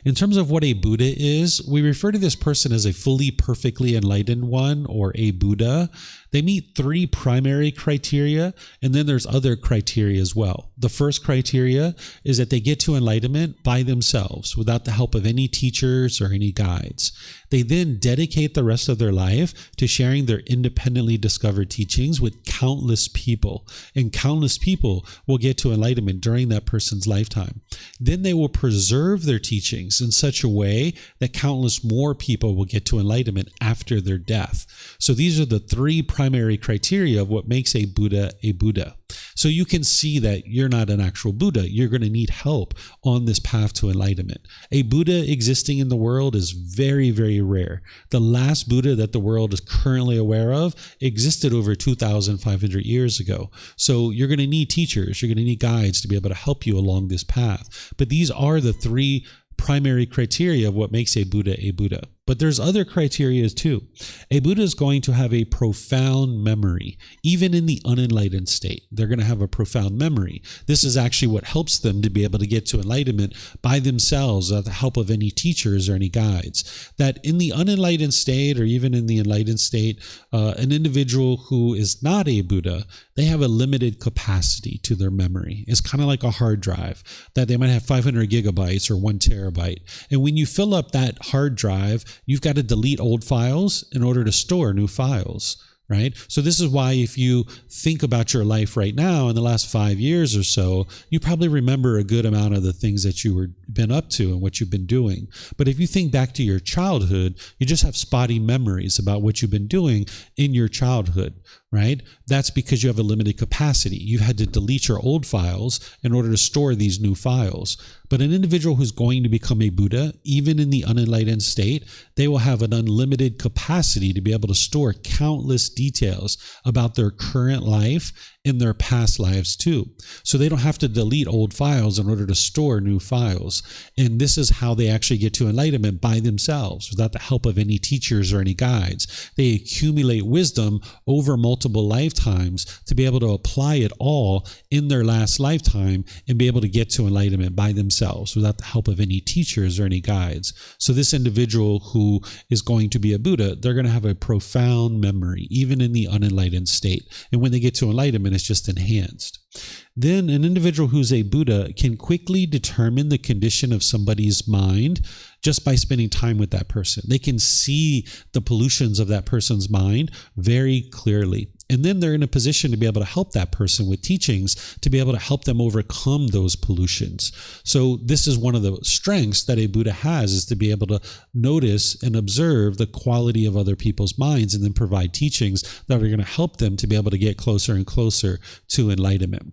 In terms of what a Buddha is, we refer to this person as a fully perfectly enlightened one, or a Buddha. They meet 3 primary criteria, and then there's other criteria as well. The first criteria is that they get to enlightenment by themselves without the help of any teachers or any guides. They then dedicate the rest of their life to sharing their independently discovered teachings with countless people, and countless people will get to enlightenment during that person's lifetime. Then they will preserve their teachings teachings in such a way that countless more people will get to enlightenment after their death. So these are the three primary criteria of what makes a Buddha a Buddha. So you can see that you're not an actual Buddha. You're going to need help on this path to enlightenment. A Buddha existing in the world is very, very rare. The last Buddha that the world is currently aware of existed over 2,500 years ago. So you're going to need teachers. You're going to need guides to be able to help you along this path. But these are the three primary criteria of what makes a Buddha a Buddha. But there's other criteria too. A Buddha is going to have a profound memory, even in the unenlightened state. They're going to have a profound memory. This is actually what helps them to be able to get to enlightenment by themselves without the help of any teachers or any guides. That in the unenlightened state, or even in the enlightened state, an individual who is not a Buddha, they have a limited capacity to their memory. It's kind of like a hard drive, that they might have 500 gigabytes or 1 terabyte. And when you fill up that hard drive, you've got to delete old files in order to store new files, right? So this is why if you think about your life right now in the last 5 years or so, you probably remember a good amount of the things that you were been up to and what you've been doing. But if you think back to your childhood, you just have spotty memories about what you've been doing in your childhood, right? That's because you have a limited capacity. You've had to delete your old files in order to store these new files. But an individual who's going to become a Buddha, even in the unenlightened state, they will have an unlimited capacity to be able to store countless details about their current life in their past lives too. So they don't have to delete old files in order to store new files. And this is how they actually get to enlightenment by themselves, without the help of any teachers or any guides. They accumulate wisdom over multiple lifetimes to be able to apply it all in their last lifetime and be able to get to enlightenment by themselves without the help of any teachers or any guides. So this individual who is going to be a Buddha, they're going to have a profound memory, even in the unenlightened state. And when they get to enlightenment, it's just enhanced. Then an individual who's a Buddha can quickly determine the condition of somebody's mind just by spending time with that person. They can see the pollutions of that person's mind very clearly. And then they're in a position to be able to help that person with teachings to be able to help them overcome those pollutions. So this is one of the strengths that a Buddha has, is to be able to notice and observe the quality of other people's minds and then provide teachings that are going to help them to be able to get closer and closer to enlightenment.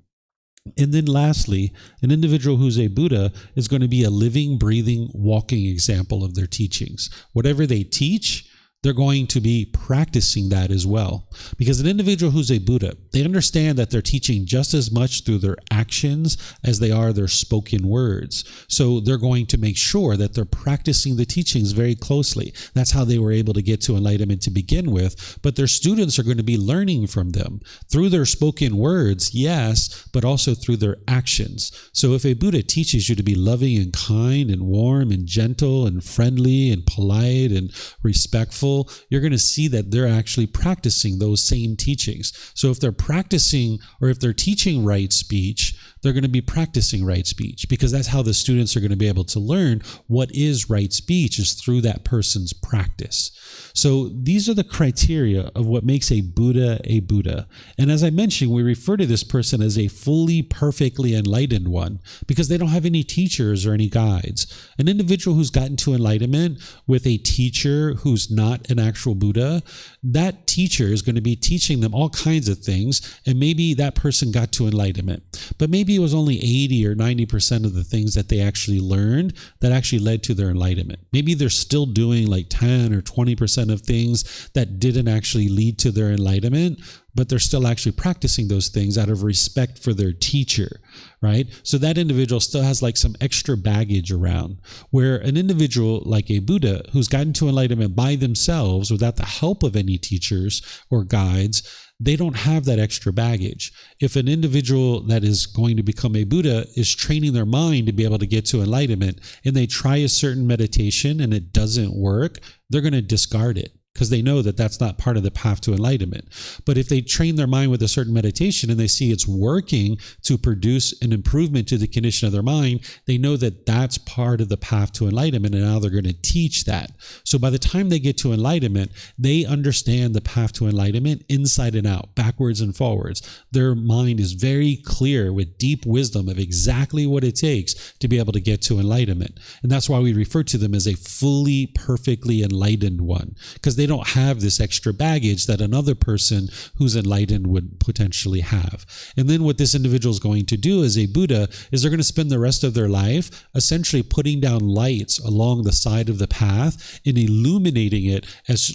And then lastly, an individual who's a Buddha is going to be a living, breathing, walking example of their teachings. Whatever they teach, they're going to be practicing that as well. Because an individual who's a Buddha, they understand that they're teaching just as much through their actions as they are their spoken words. So they're going to make sure that they're practicing the teachings very closely. That's how they were able to get to enlightenment to begin with. But their students are going to be learning from them through their spoken words, yes, but also through their actions. So if a Buddha teaches you to be loving and kind and warm and gentle and friendly and polite and respectful, you're going to see that they're actually practicing those same teachings. So if they're practicing, or if they're teaching right speech, they're going to be practicing right speech, because that's how the students are going to be able to learn what is right speech, is through that person's practice. So these are the criteria of what makes a Buddha a Buddha. And as I mentioned, we refer to this person as a fully, perfectly enlightened one, because they don't have any teachers or any guides. An individual who's gotten to enlightenment with a teacher who's not an actual Buddha, that teacher is going to be teaching them all kinds of things, and maybe that person got to enlightenment, but maybe it was only 80 or 90% of the things that they actually learned that actually led to their enlightenment. Maybe they're still doing like 10 or 20% of things that didn't actually lead to their enlightenment, but they're still actually practicing those things out of respect for their teacher, right? So that individual still has like some extra baggage around, where an individual like a Buddha who's gotten to enlightenment by themselves without the help of any teachers or guides, they don't have that extra baggage. If an individual that is going to become a Buddha is training their mind to be able to get to enlightenment, and they try a certain meditation and it doesn't work, they're going to discard it, because they know that that's not part of the path to enlightenment. But if they train their mind with a certain meditation and they see it's working to produce an improvement to the condition of their mind, they know that that's part of the path to enlightenment, and now they're going to teach that. So by the time they get to enlightenment, they understand the path to enlightenment inside and out, backwards and forwards. Their mind is very clear with deep wisdom of exactly what it takes to be able to get to enlightenment. And that's why we refer to them as a fully, perfectly enlightened one, because they don't have this extra baggage that another person who's enlightened would potentially have. And then what this individual is going to do as a Buddha is they're going to spend the rest of their life essentially putting down lights along the side of the path and illuminating it as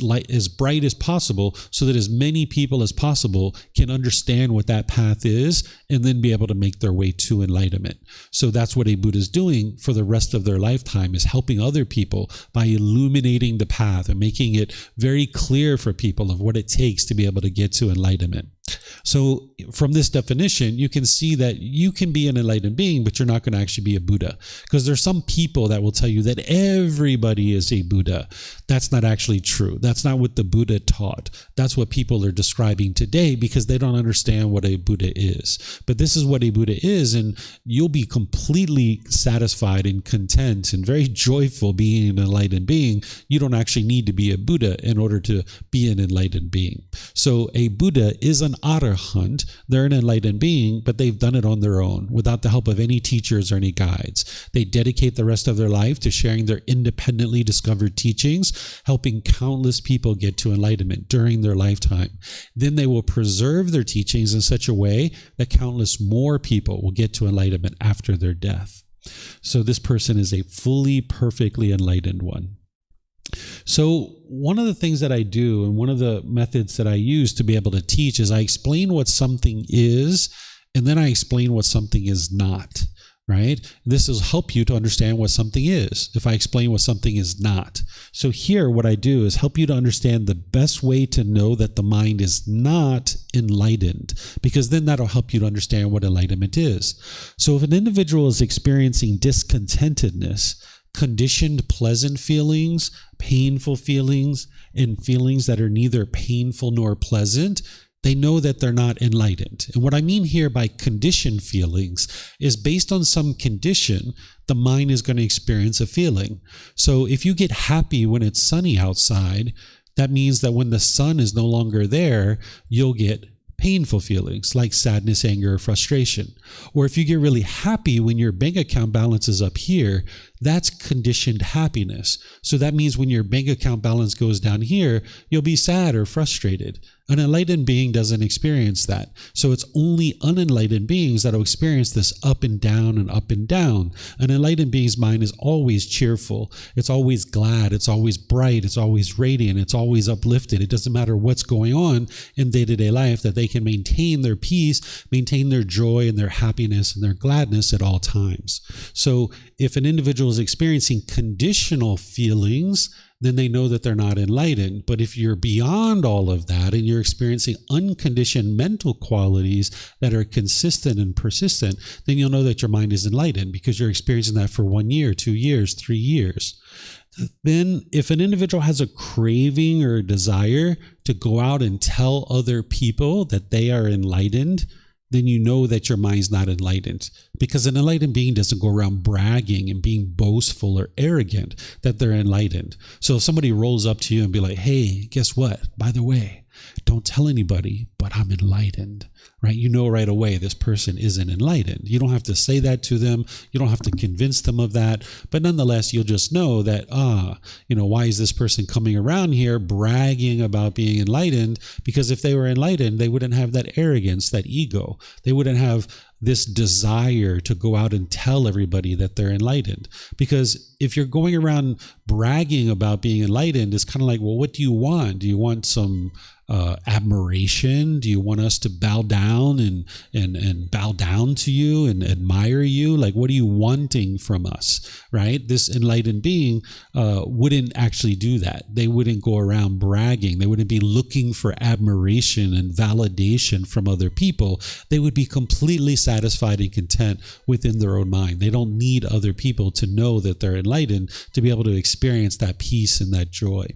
bright as possible, so that as many people as possible can understand what that path is and then be able to make their way to enlightenment. So that's what a Buddha is doing for the rest of their lifetime, is helping other people by illuminating the path and making it very clear for people of what it takes to be able to get to enlightenment. So from this definition, you can see that you can be an enlightened being, but you're not going to actually be a Buddha. Because there's some people that will tell you that everybody is a Buddha. That's not actually true. That's not what the Buddha taught. That's what people are describing today because they don't understand what a Buddha is. But this is what a Buddha is, and you'll be completely satisfied and content and very joyful being an enlightened being. You don't actually need to be a Buddha in order to be an enlightened being. So a Buddha is an arahant. They're an enlightened being, but they've done it on their own without the help of any teachers or any guides. They dedicate the rest of their life to sharing their independently discovered teachings, helping countless people get to enlightenment during their lifetime. Then they will preserve their teachings in such a way that countless more people will get to enlightenment after their death. So this person is a fully, perfectly enlightened one. So one of the things that I do, and one of the methods that I use to be able to teach, is I explain what something is, and then I explain what something is not, right? This will help you to understand what something is if I explain what something is not. So here, what I do is help you to understand the best way to know that the mind is not enlightened, because then that'll help you to understand what enlightenment is. So if an individual is experiencing discontentedness, conditioned pleasant feelings, painful feelings, and feelings that are neither painful nor pleasant, they know that they're not enlightened. And what I mean here by conditioned feelings is based on some condition, the mind is going to experience a feeling. So if you get happy when it's sunny outside, that means that when the sun is no longer there, you'll get painful feelings like sadness, anger, or frustration. Or if you get really happy when your bank account balance is up here, that's conditioned happiness. So that means when your bank account balance goes down here, you'll be sad or frustrated. An enlightened being doesn't experience that. So it's only unenlightened beings that will experience this up and down and up and down. An enlightened being's mind is always cheerful. It's always glad. It's always bright. It's always radiant. It's always uplifted. It doesn't matter what's going on in day-to-day life, that they can maintain their peace, maintain their joy and their happiness and their gladness at all times. So if an individual is experiencing conditional feelings, then they know that they're not enlightened. But if you're beyond all of that and you're experiencing unconditioned mental qualities that are consistent and persistent, then you'll know that your mind is enlightened, because you're experiencing that for 1 year, 2 years, 3 years. Then if an individual has a craving or a desire to go out and tell other people that they are enlightened, then you know that your mind's not enlightened, because an enlightened being doesn't go around bragging and being boastful or arrogant that they're enlightened. So if somebody rolls up to you and be like, hey, guess what? By the way, don't tell anybody, but I'm enlightened, right? You know right away this person isn't enlightened. You don't have to say that to them. You don't have to convince them of that. But nonetheless, you'll just know that, why is this person coming around here bragging about being enlightened? Because if they were enlightened, they wouldn't have that arrogance, that ego. They wouldn't have this desire to go out and tell everybody that they're enlightened. Because if you're going around bragging about being enlightened, it's kind of like, well, what do you want? Do you want some admiration? Do you want us to bow down and bow down to you and admire you? Like, what are you wanting from us, right? This enlightened being wouldn't actually do that. They wouldn't go around bragging. They wouldn't be looking for admiration and validation from other people. They would be completely satisfied and content within their own mind. They don't need other people to know that they're enlightened to be able to experience that peace and that joy.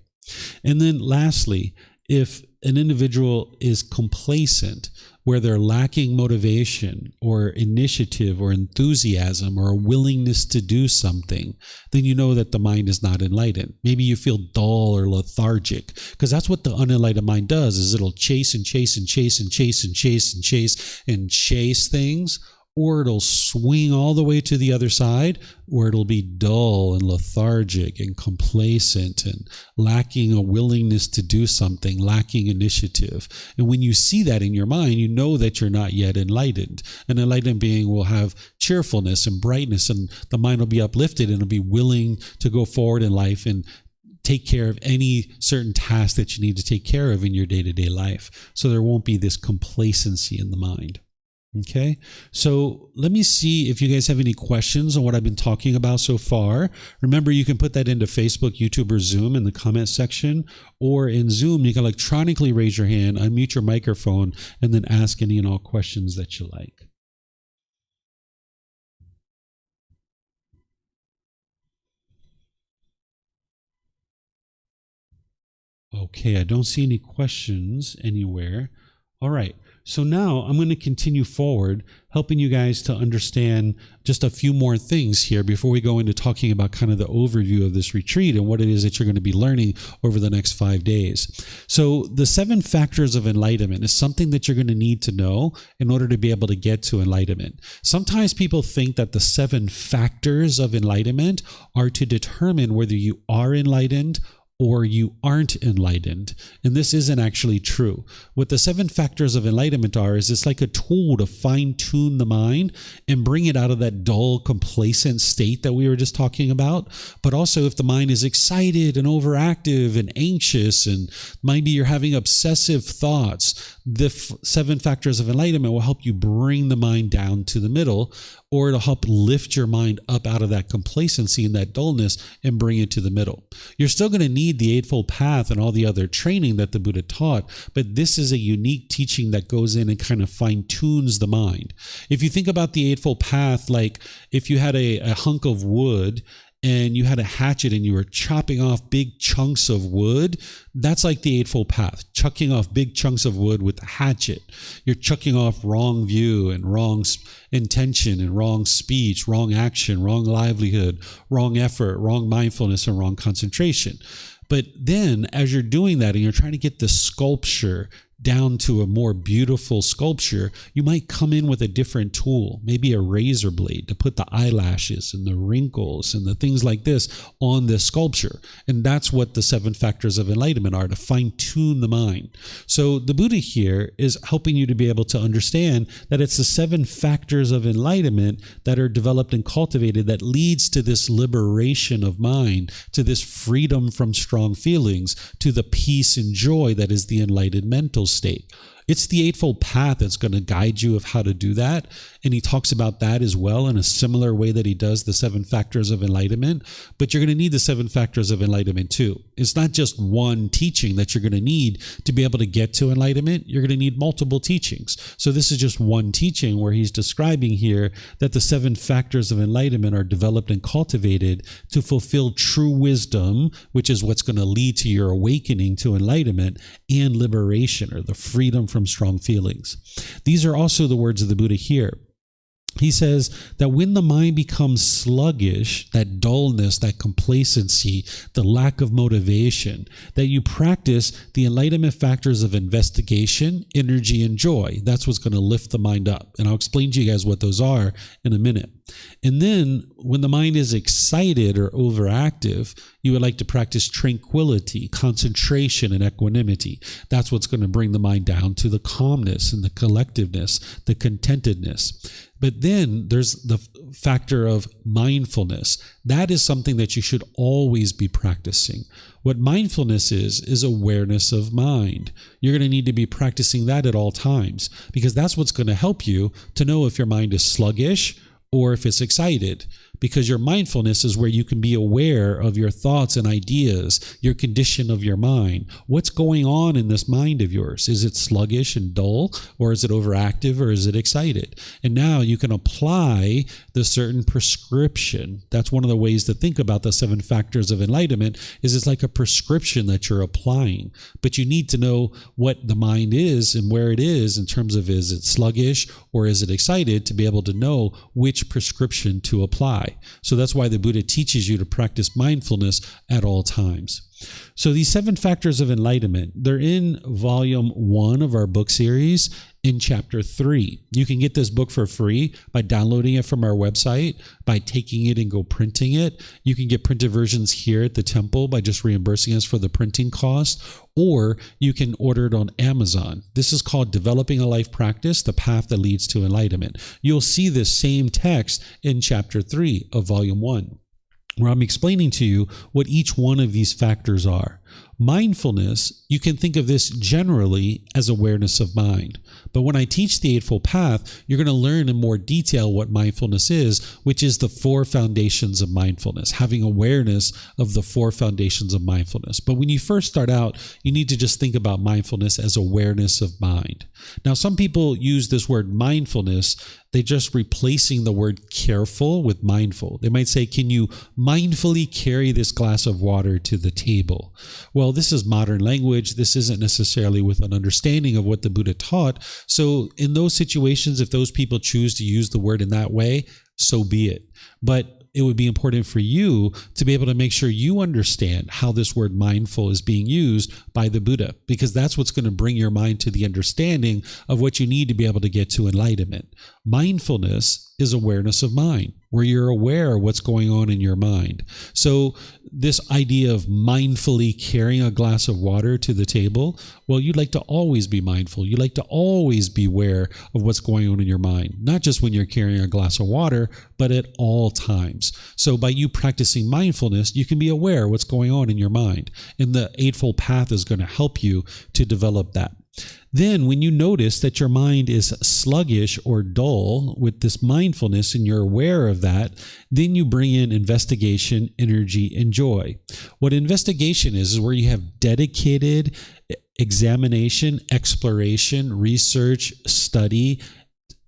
And then lastly, if an individual is complacent, where they're lacking motivation or initiative or enthusiasm or a willingness to do something, then you know that the mind is not enlightened. Maybe you feel dull or lethargic, because that's what the unenlightened mind does, is it'll chase and chase and chase and chase and chase and chase and chase things, or it'll swing all the way to the other side, where it'll be dull and lethargic and complacent and lacking a willingness to do something, lacking initiative. And when you see that in your mind, you know that you're not yet enlightened. An enlightened being will have cheerfulness and brightness, and the mind will be uplifted and it'll be willing to go forward in life and take care of any certain task that you need to take care of in your day-to-day life. So there won't be this complacency in the mind. Okay, so let me see if you guys have any questions on what I've been talking about so far. Remember, you can put that into Facebook, YouTube, or Zoom in the comment section, or in Zoom, you can electronically raise your hand, unmute your microphone, and then ask any and all questions that you like. Okay, I don't see any questions anywhere. All right. So now I'm going to continue forward, helping you guys to understand just a few more things here before we go into talking about kind of the overview of this retreat and what it is that you're going to be learning over the next 5 days. So the 7 factors of enlightenment is something that you're going to need to know in order to be able to get to enlightenment. Sometimes people think that the 7 factors of enlightenment are to determine whether you are enlightened or you aren't enlightened. And this isn't actually true. What the 7 factors of enlightenment are is it's like a tool to fine-tune the mind and bring it out of that dull, complacent state that we were just talking about. But also if the mind is excited and overactive and anxious, and maybe you're having obsessive thoughts, the 7 factors of enlightenment will help you bring the mind down to the middle, or it'll help lift your mind up out of that complacency and that dullness and bring it to the middle. You're still going to need the Eightfold Path and all the other training that the Buddha taught, but this is a unique teaching that goes in and kind of fine-tunes the mind. If you think about the Eightfold Path, like if you had a hunk of wood and you had a hatchet and you were chopping off big chunks of wood, that's like the Eightfold Path, chucking off big chunks of wood with a hatchet. You're chucking off wrong view and wrong intention and wrong speech, wrong action, wrong livelihood, wrong effort, wrong mindfulness, and wrong concentration. But then as you're doing that and you're trying to get the sculpture down to a more beautiful sculpture, you might come in with a different tool, maybe a razor blade to put the eyelashes and the wrinkles and the things like this on this sculpture. And that's what the 7 factors of enlightenment are, to fine-tune the mind. So the Buddha here is helping you to be able to understand that it's the 7 factors of enlightenment that are developed and cultivated that leads to this liberation of mind, to this freedom from strong feelings, to the peace and joy that is the enlightened mental state. It's the Eightfold Path that's going to guide you of how to do that. And he talks about that as well in a similar way that he does the 7 factors of enlightenment. But you're going to need the 7 factors of enlightenment too. It's not just one teaching that you're going to need to be able to get to enlightenment. You're going to need multiple teachings. So this is just one teaching where he's describing here that the 7 factors of enlightenment are developed and cultivated to fulfill true wisdom, which is what's going to lead to your awakening to enlightenment and liberation, or the freedom from strong feelings. These are also the words of the Buddha here. He says that when the mind becomes sluggish, that dullness, that complacency, the lack of motivation, that you practice the enlightenment factors of investigation, energy, and joy. That's what's going to lift the mind up. And I'll explain to you guys what those are in a minute. And then when the mind is excited or overactive, you would like to practice tranquility, concentration, and equanimity. That's what's going to bring the mind down to the calmness and the collectiveness, the contentedness. But then there's the factor of mindfulness. That is something that you should always be practicing. What mindfulness is awareness of mind. You're going to need to be practicing that at all times, because that's what's going to help you to know if your mind is sluggish or if it's excited. because your mindfulness is where you can be aware of your thoughts and ideas, your condition of your mind. What's going on in this mind of yours? Is it sluggish and dull, or is it overactive, or is it excited? And now you can apply the certain prescription. That's one of the ways to think about the 7 factors of enlightenment, is it's like a prescription that you're applying. But you need to know what the mind is and where it is in terms of, is it sluggish or is it excited, to be able to know which prescription to apply. So that's why the Buddha teaches you to practice mindfulness at all times. So these 7 factors of enlightenment, they're in volume 1 of our book series in chapter 3. You can get this book for free by downloading it from our website, by taking it and go printing it. You can get printed versions here at the temple by just reimbursing us for the printing cost, or you can order it on Amazon. This is called Developing a Life Practice, the Path that Leads to Enlightenment. You'll see this same text in chapter 3 of volume 1. Where I'm explaining to you what each one of these factors are. Mindfulness, you can think of this generally as awareness of mind. But when I teach the Eightfold Path, you're going to learn in more detail what mindfulness is, which is the 4 foundations of mindfulness, having awareness of the 4 foundations of mindfulness. But when you first start out, you need to just think about mindfulness as awareness of mind. Now, some people use this word mindfulness, they're just replacing the word careful with mindful. They might say, can you mindfully carry this glass of water to the table? Well, this is modern language. This isn't necessarily with an understanding of what the Buddha taught. So in those situations, if those people choose to use the word in that way, so be it. But it would be important for you to be able to make sure you understand how this word mindful is being used by the Buddha, because that's what's going to bring your mind to the understanding of what you need to be able to get to enlightenment. Mindfulness is awareness of mind, where you're aware of what's going on in your mind. So this idea of mindfully carrying a glass of water to the table, well, you'd like to always be mindful. You'd like to always be aware of what's going on in your mind, not just when you're carrying a glass of water, but at all times. So by you practicing mindfulness, you can be aware of what's going on in your mind. And the Eightfold Path is going to help you to develop that. Then when you notice that your mind is sluggish or dull with this mindfulness and you're aware of that, then you bring in investigation, energy, and joy. What investigation is where you have dedicated examination, exploration, research, study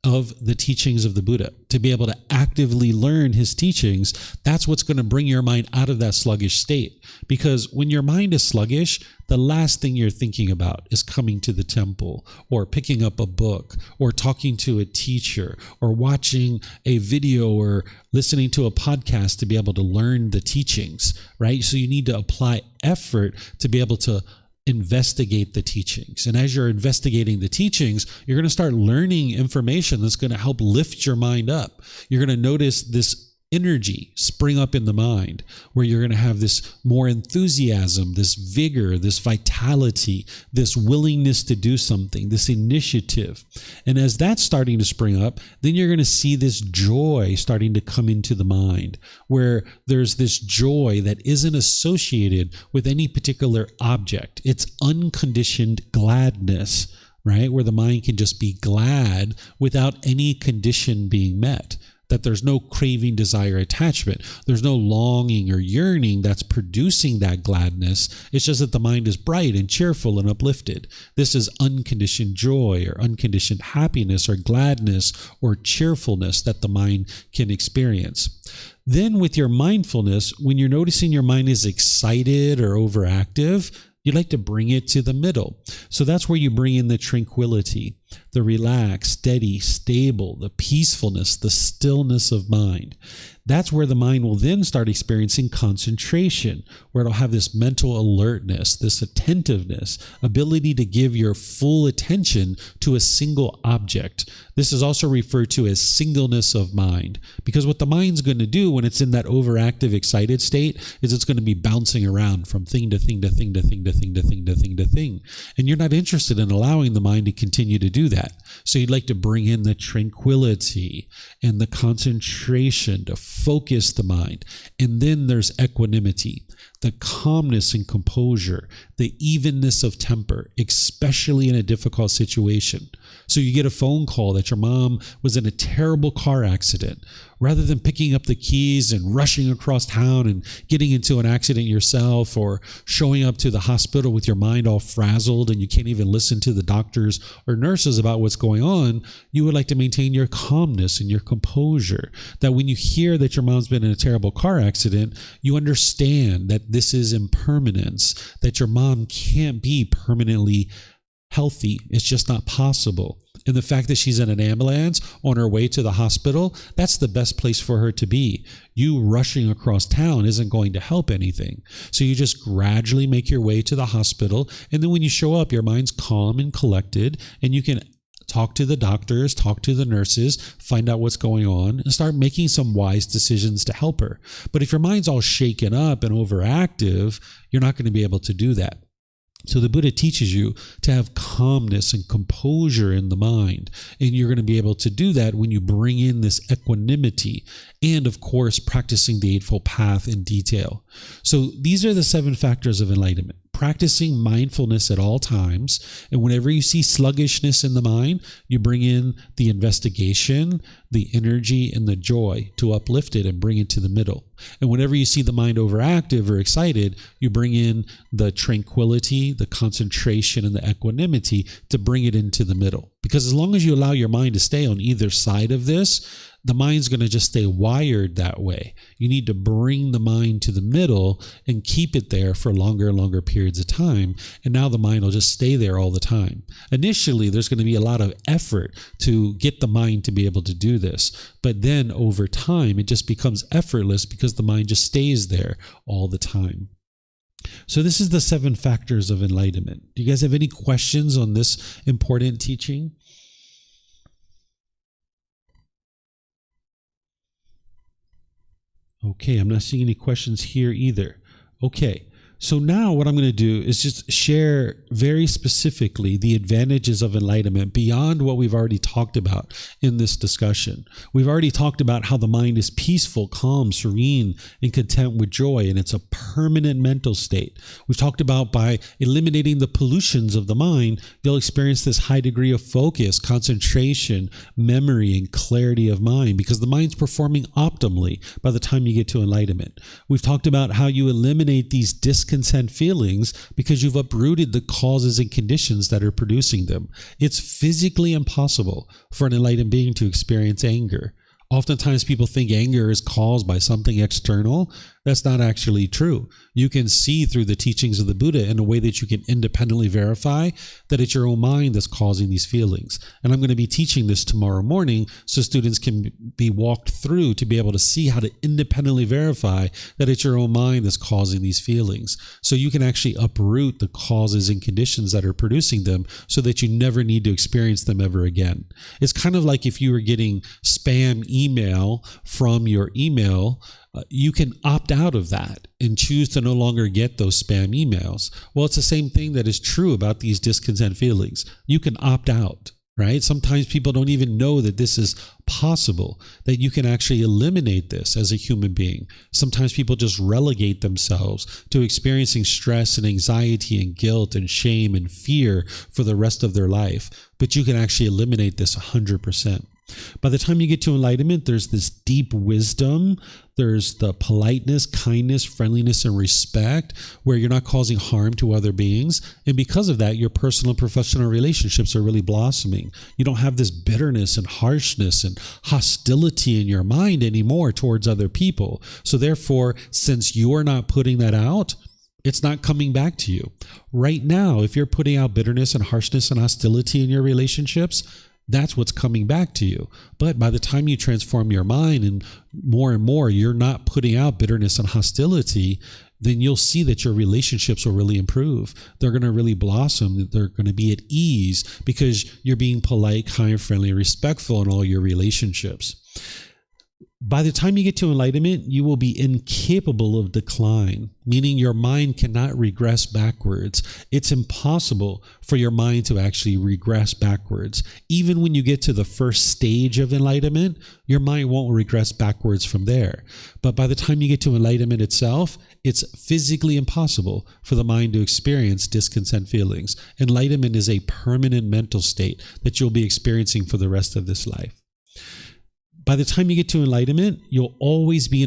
of the teachings of the Buddha, to be able to actively learn his teachings. That's what's going to bring your mind out of that sluggish state. Because when your mind is sluggish, the last thing you're thinking about is coming to the temple, or picking up a book, or talking to a teacher, or watching a video, or listening to a podcast to be able to learn the teachings, right? So you need to apply effort to be able to investigate the teachings. And as you're investigating the teachings, you're going to start learning information that's going to help lift your mind up. You're going to notice this energy spring up in the mind, where you're going to have this more enthusiasm, this vigor, this vitality, this willingness to do something, this initiative. And as that's starting to spring up, then you're going to see this joy starting to come into the mind, where there's this joy that isn't associated with any particular object. It's unconditioned gladness, right? Where the mind can just be glad without any condition being met. That there's no craving, desire, attachment. There's no longing or yearning that's producing that gladness. It's just that the mind is bright and cheerful and uplifted. This is unconditioned joy or unconditioned happiness or gladness or cheerfulness that the mind can experience. Then with your mindfulness, when you're noticing your mind is excited or overactive, you'd like to bring it to the middle. So that's where you bring in the tranquility, the relaxed, steady, stable, the peacefulness, the stillness of mind. That's where the mind will then start experiencing concentration, where it'll have this mental alertness, this attentiveness, ability to give your full attention to a single object. This is also referred to as singleness of mind, because what the mind's going to do when it's in that overactive, excited state is it's going to be bouncing around from thing to thing to thing to thing to thing to thing to thing to thing. And you're not interested in allowing the mind to continue to do that. So you'd like to bring in the tranquility and the concentration to focus the mind. And then there's equanimity, the calmness and composure, the evenness of temper, especially in a difficult situation. So you get a phone call that your mom was in a terrible car accident, rather than picking up the keys and rushing across town and getting into an accident yourself, or showing up to the hospital with your mind all frazzled and you can't even listen to the doctors or nurses about what's going on, you would like to maintain your calmness and your composure. That when you hear that your mom's been in a terrible car accident, you understand that this is impermanence, that your mom can't be permanently healthy. It's just not possible. And the fact that she's in an ambulance on her way to the hospital, that's the best place for her to be. You rushing across town isn't going to help anything. So you just gradually make your way to the hospital. And then when you show up, your mind's calm and collected, and you can talk to the doctors, talk to the nurses, find out what's going on, and start making some wise decisions to help her. But if your mind's all shaken up and overactive, you're not going to be able to do that. So the Buddha teaches you to have calmness and composure in the mind. And you're going to be able to do that when you bring in this equanimity and, of course, practicing the Eightfold Path in detail. So these are the 7 factors of enlightenment. Practicing mindfulness at all times. And whenever you see sluggishness in the mind, you bring in the investigation, the energy, and the joy to uplift it and bring it to the middle. And whenever you see the mind overactive or excited, you bring in the tranquility, the concentration, and the equanimity to bring it into the middle. Because as long as you allow your mind to stay on either side of this, the mind's going to just stay wired that way. You need to bring the mind to the middle and keep it there for longer and longer periods of time. And now the mind will just stay there all the time. Initially, there's going to be a lot of effort to get the mind to be able to do this. But then over time, it just becomes effortless because the mind just stays there all the time. So this is the 7 factors of enlightenment. Do you guys have any questions on this important teaching? Okay, I'm not seeing any questions here either. Okay, so now what I'm going to do is just share very specifically the advantages of enlightenment beyond what we've already talked about in this discussion. We've already talked about how the mind is peaceful, calm, serene, and content with joy, and it's a permanent mental state. We've talked about by eliminating the pollutions of the mind, you'll experience this high degree of focus, concentration, memory, and clarity of mind because the mind's performing optimally by the time you get to enlightenment. We've talked about how you eliminate these discontent feelings because you've uprooted the causes and conditions that are producing them. It's physically impossible for an enlightened being to experience anger. Oftentimes people think anger is caused by something external. That's not actually true. You can see through the teachings of the Buddha in a way that you can independently verify that it's your own mind that's causing these feelings. And I'm going to be teaching this tomorrow morning so students can be walked through to be able to see how to independently verify that it's your own mind that's causing these feelings. So you can actually uproot the causes and conditions that are producing them so that you never need to experience them ever again. It's kind of like if you were getting spam email from your email, you can opt out of that and choose to no longer get those spam emails. Well, it's the same thing that is true about these discontent feelings. You can opt out, right? Sometimes people don't even know that this is possible, that you can actually eliminate this as a human being. Sometimes people just relegate themselves to experiencing stress and anxiety and guilt and shame and fear for the rest of their life. But you can actually eliminate this 100%. By the time you get to enlightenment, there's this deep wisdom. There's the politeness, kindness, friendliness, and respect where you're not causing harm to other beings. And because of that, your personal and professional relationships are really blossoming. You don't have this bitterness and harshness and hostility in your mind anymore towards other people. So therefore, since you're not putting that out, it's not coming back to you. Right now, if you're putting out bitterness and harshness and hostility in your relationships, that's what's coming back to you. But by the time you transform your mind and more, you're not putting out bitterness and hostility, then you'll see that your relationships will really improve. They're going to really blossom. They're going to be at ease because you're being polite, kind, friendly, respectful in all your relationships. By the time you get to enlightenment, you will be incapable of decline, meaning your mind cannot regress backwards. It's impossible for your mind to actually regress backwards. Even when you get to the first stage of enlightenment, your mind won't regress backwards from there. But by the time you get to enlightenment itself, it's physically impossible for the mind to experience discontent feelings. Enlightenment is a permanent mental state that you'll be experiencing for the rest of this life. by the time you get to enlightenment, you'll always be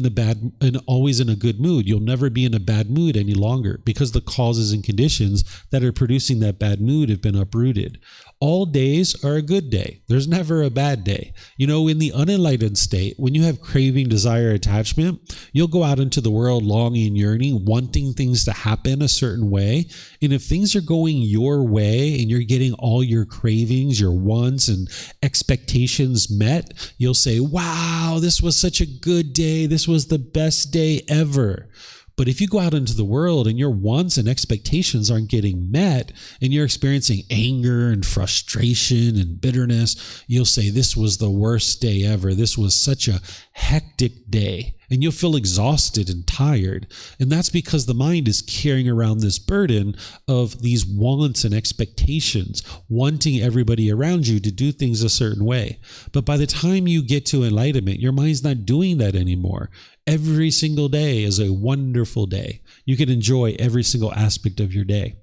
always in a good mood. You'll never be in a bad mood any longer because the causes and conditions that are producing that bad mood have been uprooted. All days are a good day. There's never a bad day. In the unenlightened state, when you have craving, desire, attachment, you'll go out into the world longing, yearning, wanting things to happen a certain way. And if things are going your way and you're getting all your cravings, your wants and expectations met, you'll say, wow, this was such a good day. This was the best day ever. But if you go out into the world and your wants and expectations aren't getting met and you're experiencing anger and frustration and bitterness, you'll say, this was the worst day ever. This was such a hectic day. And you'll feel exhausted and tired. And that's because the mind is carrying around this burden of these wants and expectations, wanting everybody around you to do things a certain way. But by the time you get to enlightenment, your mind's not doing that anymore. Every single day is a wonderful day. You can enjoy every single aspect of your day.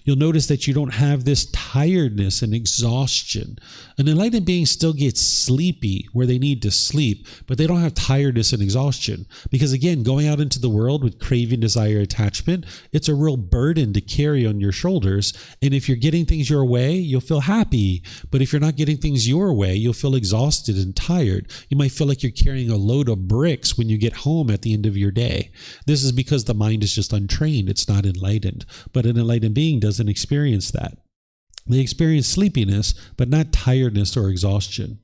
You'll notice that you don't have this tiredness and exhaustion. An enlightened being still gets sleepy where they need to sleep, but they don't have tiredness and exhaustion. Because again, going out into the world with craving, desire, attachment, it's a real burden to carry on your shoulders. And if you're getting things your way, you'll feel happy. But if you're not getting things your way, you'll feel exhausted and tired. You might feel like you're carrying a load of bricks when you get home at the end of your day. This is because the mind is just untrained. It's not enlightened. But an enlightened being doesn't experience that. They experience sleepiness, but not tiredness or exhaustion.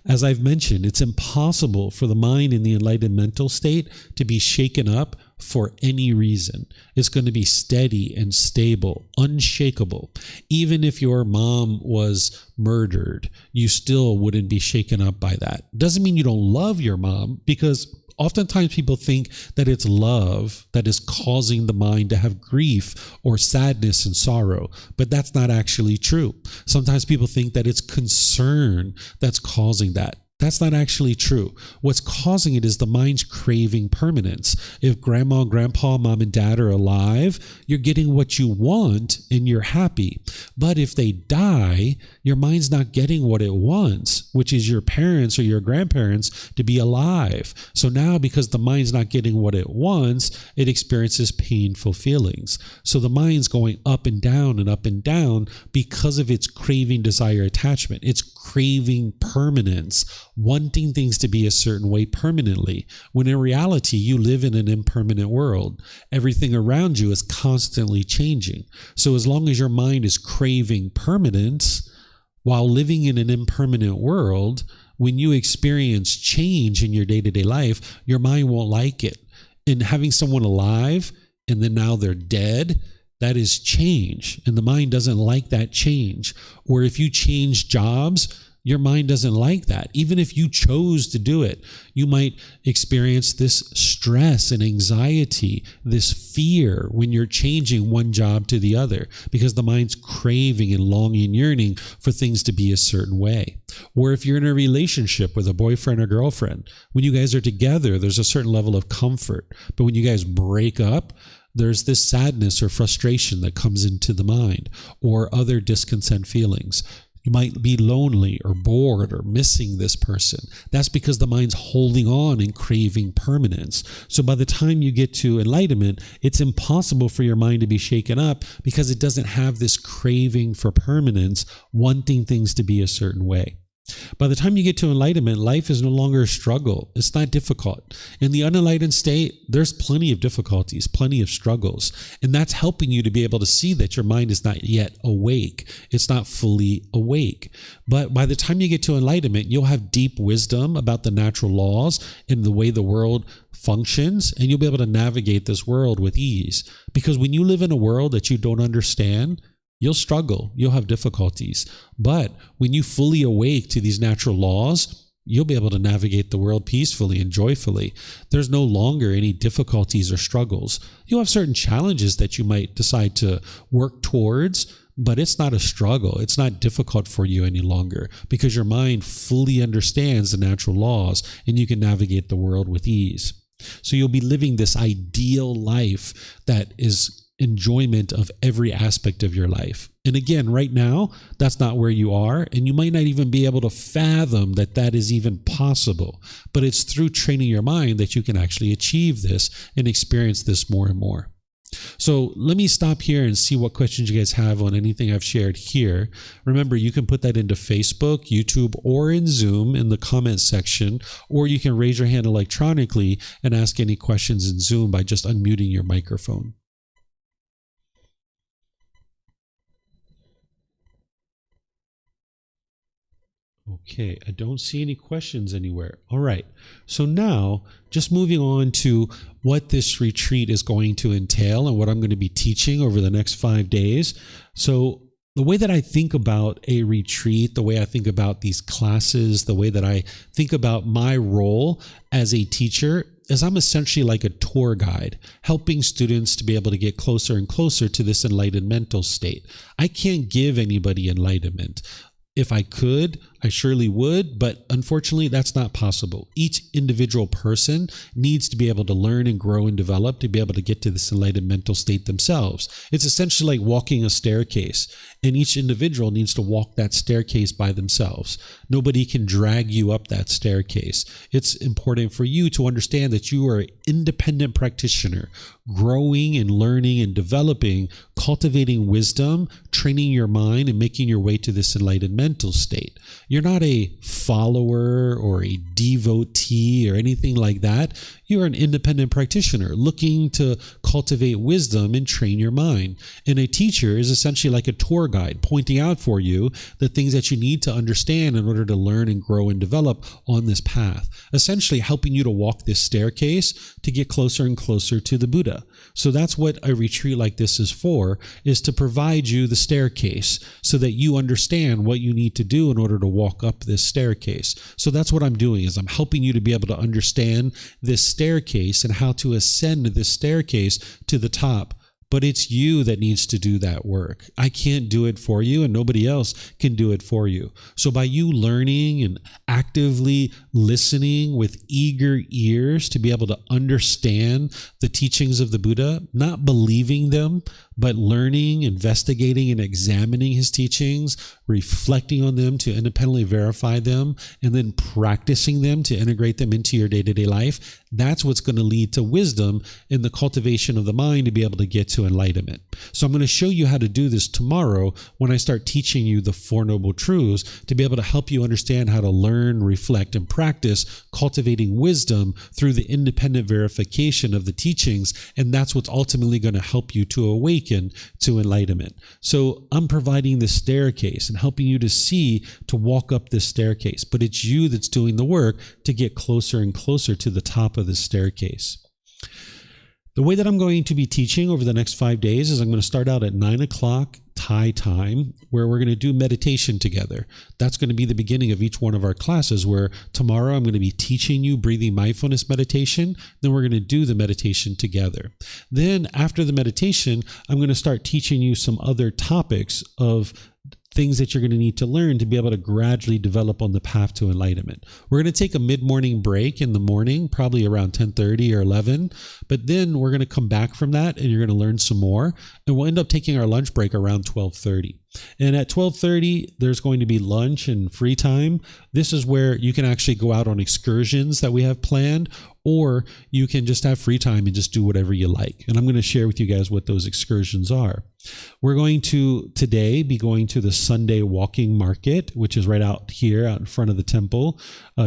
As I've mentioned, it's impossible for the mind in the enlightened mental state to be shaken up for any reason. It's going to be steady and stable, unshakable. Even if your mom was murdered, you still wouldn't be shaken up by that. Doesn't mean you don't love your mom, because oftentimes people think that it's love that is causing the mind to have grief or sadness and sorrow, but that's not actually true. Sometimes people think that it's concern that's causing that. That's not actually true. What's causing it is the mind's craving permanence. If grandma, grandpa, mom, and dad are alive, you're getting what you want and you're happy. But if they die, your mind's not getting what it wants, which is your parents or your grandparents to be alive. So now, because the mind's not getting what it wants, it experiences painful feelings. So the mind's going up and down because of its craving, desire, attachment. It's craving permanence, wanting things to be a certain way permanently, when in reality, you live in an impermanent world. Everything around you is constantly changing. So as long as your mind is craving permanence while living in an impermanent world, when you experience change in your day-to-day life, your mind won't like it. And having someone alive and then now they're dead, that is change. And the mind doesn't like that change. Or if you change jobs, your mind doesn't like that. Even if you chose to do it, you might experience this stress and anxiety, this fear when you're changing one job to the other, because the mind's craving and longing and yearning for things to be a certain way. Or if you're in a relationship with a boyfriend or girlfriend, when you guys are together, there's a certain level of comfort. But when you guys break up, there's this sadness or frustration that comes into the mind, or other discontent feelings. You might be lonely or bored or missing this person. That's because the mind's holding on and craving permanence. So by the time you get to enlightenment, it's impossible for your mind to be shaken up because it doesn't have this craving for permanence, wanting things to be a certain way. By the time you get to enlightenment, life is no longer a struggle. It's not difficult. In the unenlightened state, there's plenty of difficulties, plenty of struggles. And that's helping you to be able to see that your mind is not yet awake. It's not fully awake. But by the time you get to enlightenment, you'll have deep wisdom about the natural laws and the way the world functions, and you'll be able to navigate this world with ease. Because when you live in a world that you don't understand, you'll struggle, you'll have difficulties. But when you fully awake to these natural laws, you'll be able to navigate the world peacefully and joyfully. There's no longer any difficulties or struggles. You'll have certain challenges that you might decide to work towards, but it's not a struggle. It's not difficult for you any longer because your mind fully understands the natural laws and you can navigate the world with ease. So you'll be living this ideal life that is enjoyment of every aspect of your life. And again, right now, that's not where you are, and you might not even be able to fathom that that is even possible. But it's through training your mind that you can actually achieve this and experience this more and more. So let me stop here and see what questions you guys have on anything I've shared here. Remember, you can put that into Facebook, YouTube, or in Zoom in the comment section, or you can raise your hand electronically and ask any questions in Zoom by just unmuting your microphone. Okay, I don't see any questions anywhere. All right, so now just moving on to what this retreat is going to entail and what I'm going to be teaching over the next 5 days. So the way that I think about a retreat, the way I think about these classes, the way that I think about my role as a teacher is I'm essentially like a tour guide, helping students to be able to get closer and closer to this enlightened mental state. I can't give anybody enlightenment. If I could, I surely would, but unfortunately, that's not possible. Each individual person needs to be able to learn and grow and develop to be able to get to this enlightened mental state themselves. It's essentially like walking a staircase, and each individual needs to walk that staircase by themselves. Nobody can drag you up that staircase. It's important for you to understand that you are an independent practitioner, growing and learning and developing, cultivating wisdom, training your mind, and making your way to this enlightened mental state. You're not a follower or a devotee or anything like that. You're an independent practitioner looking to cultivate wisdom and train your mind. And a teacher is essentially like a tour guide, pointing out for you the things that you need to understand in order to learn and grow and develop on this path, essentially helping you to walk this staircase to get closer and closer to the Buddha. So that's what a retreat like this is for, is to provide you the staircase so that you understand what you need to do in order to walk up this staircase. So that's what I'm doing, is I'm helping you to be able to understand this staircase and how to ascend this staircase to the top. But it's you that needs to do that work. I can't do it for you, and nobody else can do it for you. So by you learning and actively listening with eager ears to be able to understand the teachings of the Buddha, not believing them, but learning, investigating, and examining his teachings, reflecting on them to independently verify them, and then practicing them to integrate them into your day-to-day life, that's what's going to lead to wisdom in the cultivation of the mind to be able to get to enlightenment. So I'm going to show you how to do this tomorrow when I start teaching you the Four Noble Truths to be able to help you understand how to learn, reflect, and practice cultivating wisdom through the independent verification of the teachings, and that's what's ultimately going to help you to awaken to enlightenment. So I'm providing the staircase and helping you to see, to walk up this staircase, but it's you that's doing the work to get closer and closer to the top of the staircase. The way that I'm going to be teaching over the next 5 days is I'm going to start out at 9 o'clock Thai time, where we're going to do meditation together. That's going to be the beginning of each one of our classes, where tomorrow I'm going to be teaching you breathing mindfulness meditation. Then we're going to do the meditation together. Then after the meditation, I'm going to start teaching you some other topics of things that you're going to need to learn to be able to gradually develop on the path to enlightenment. We're going to take a mid-morning break in the morning, probably around 10:30 or 11, but then we're going to come back from that and you're going to learn some more, and we'll end up taking our lunch break around 12:30. And at 12:30, there's going to be lunch and free time. This is where you can actually go out on excursions that we have planned, or you can just have free time and just do whatever you like. And I'm going to share with you guys what those excursions are. We're going to today be going to the Sunday walking market, which is right out here out in front of the temple.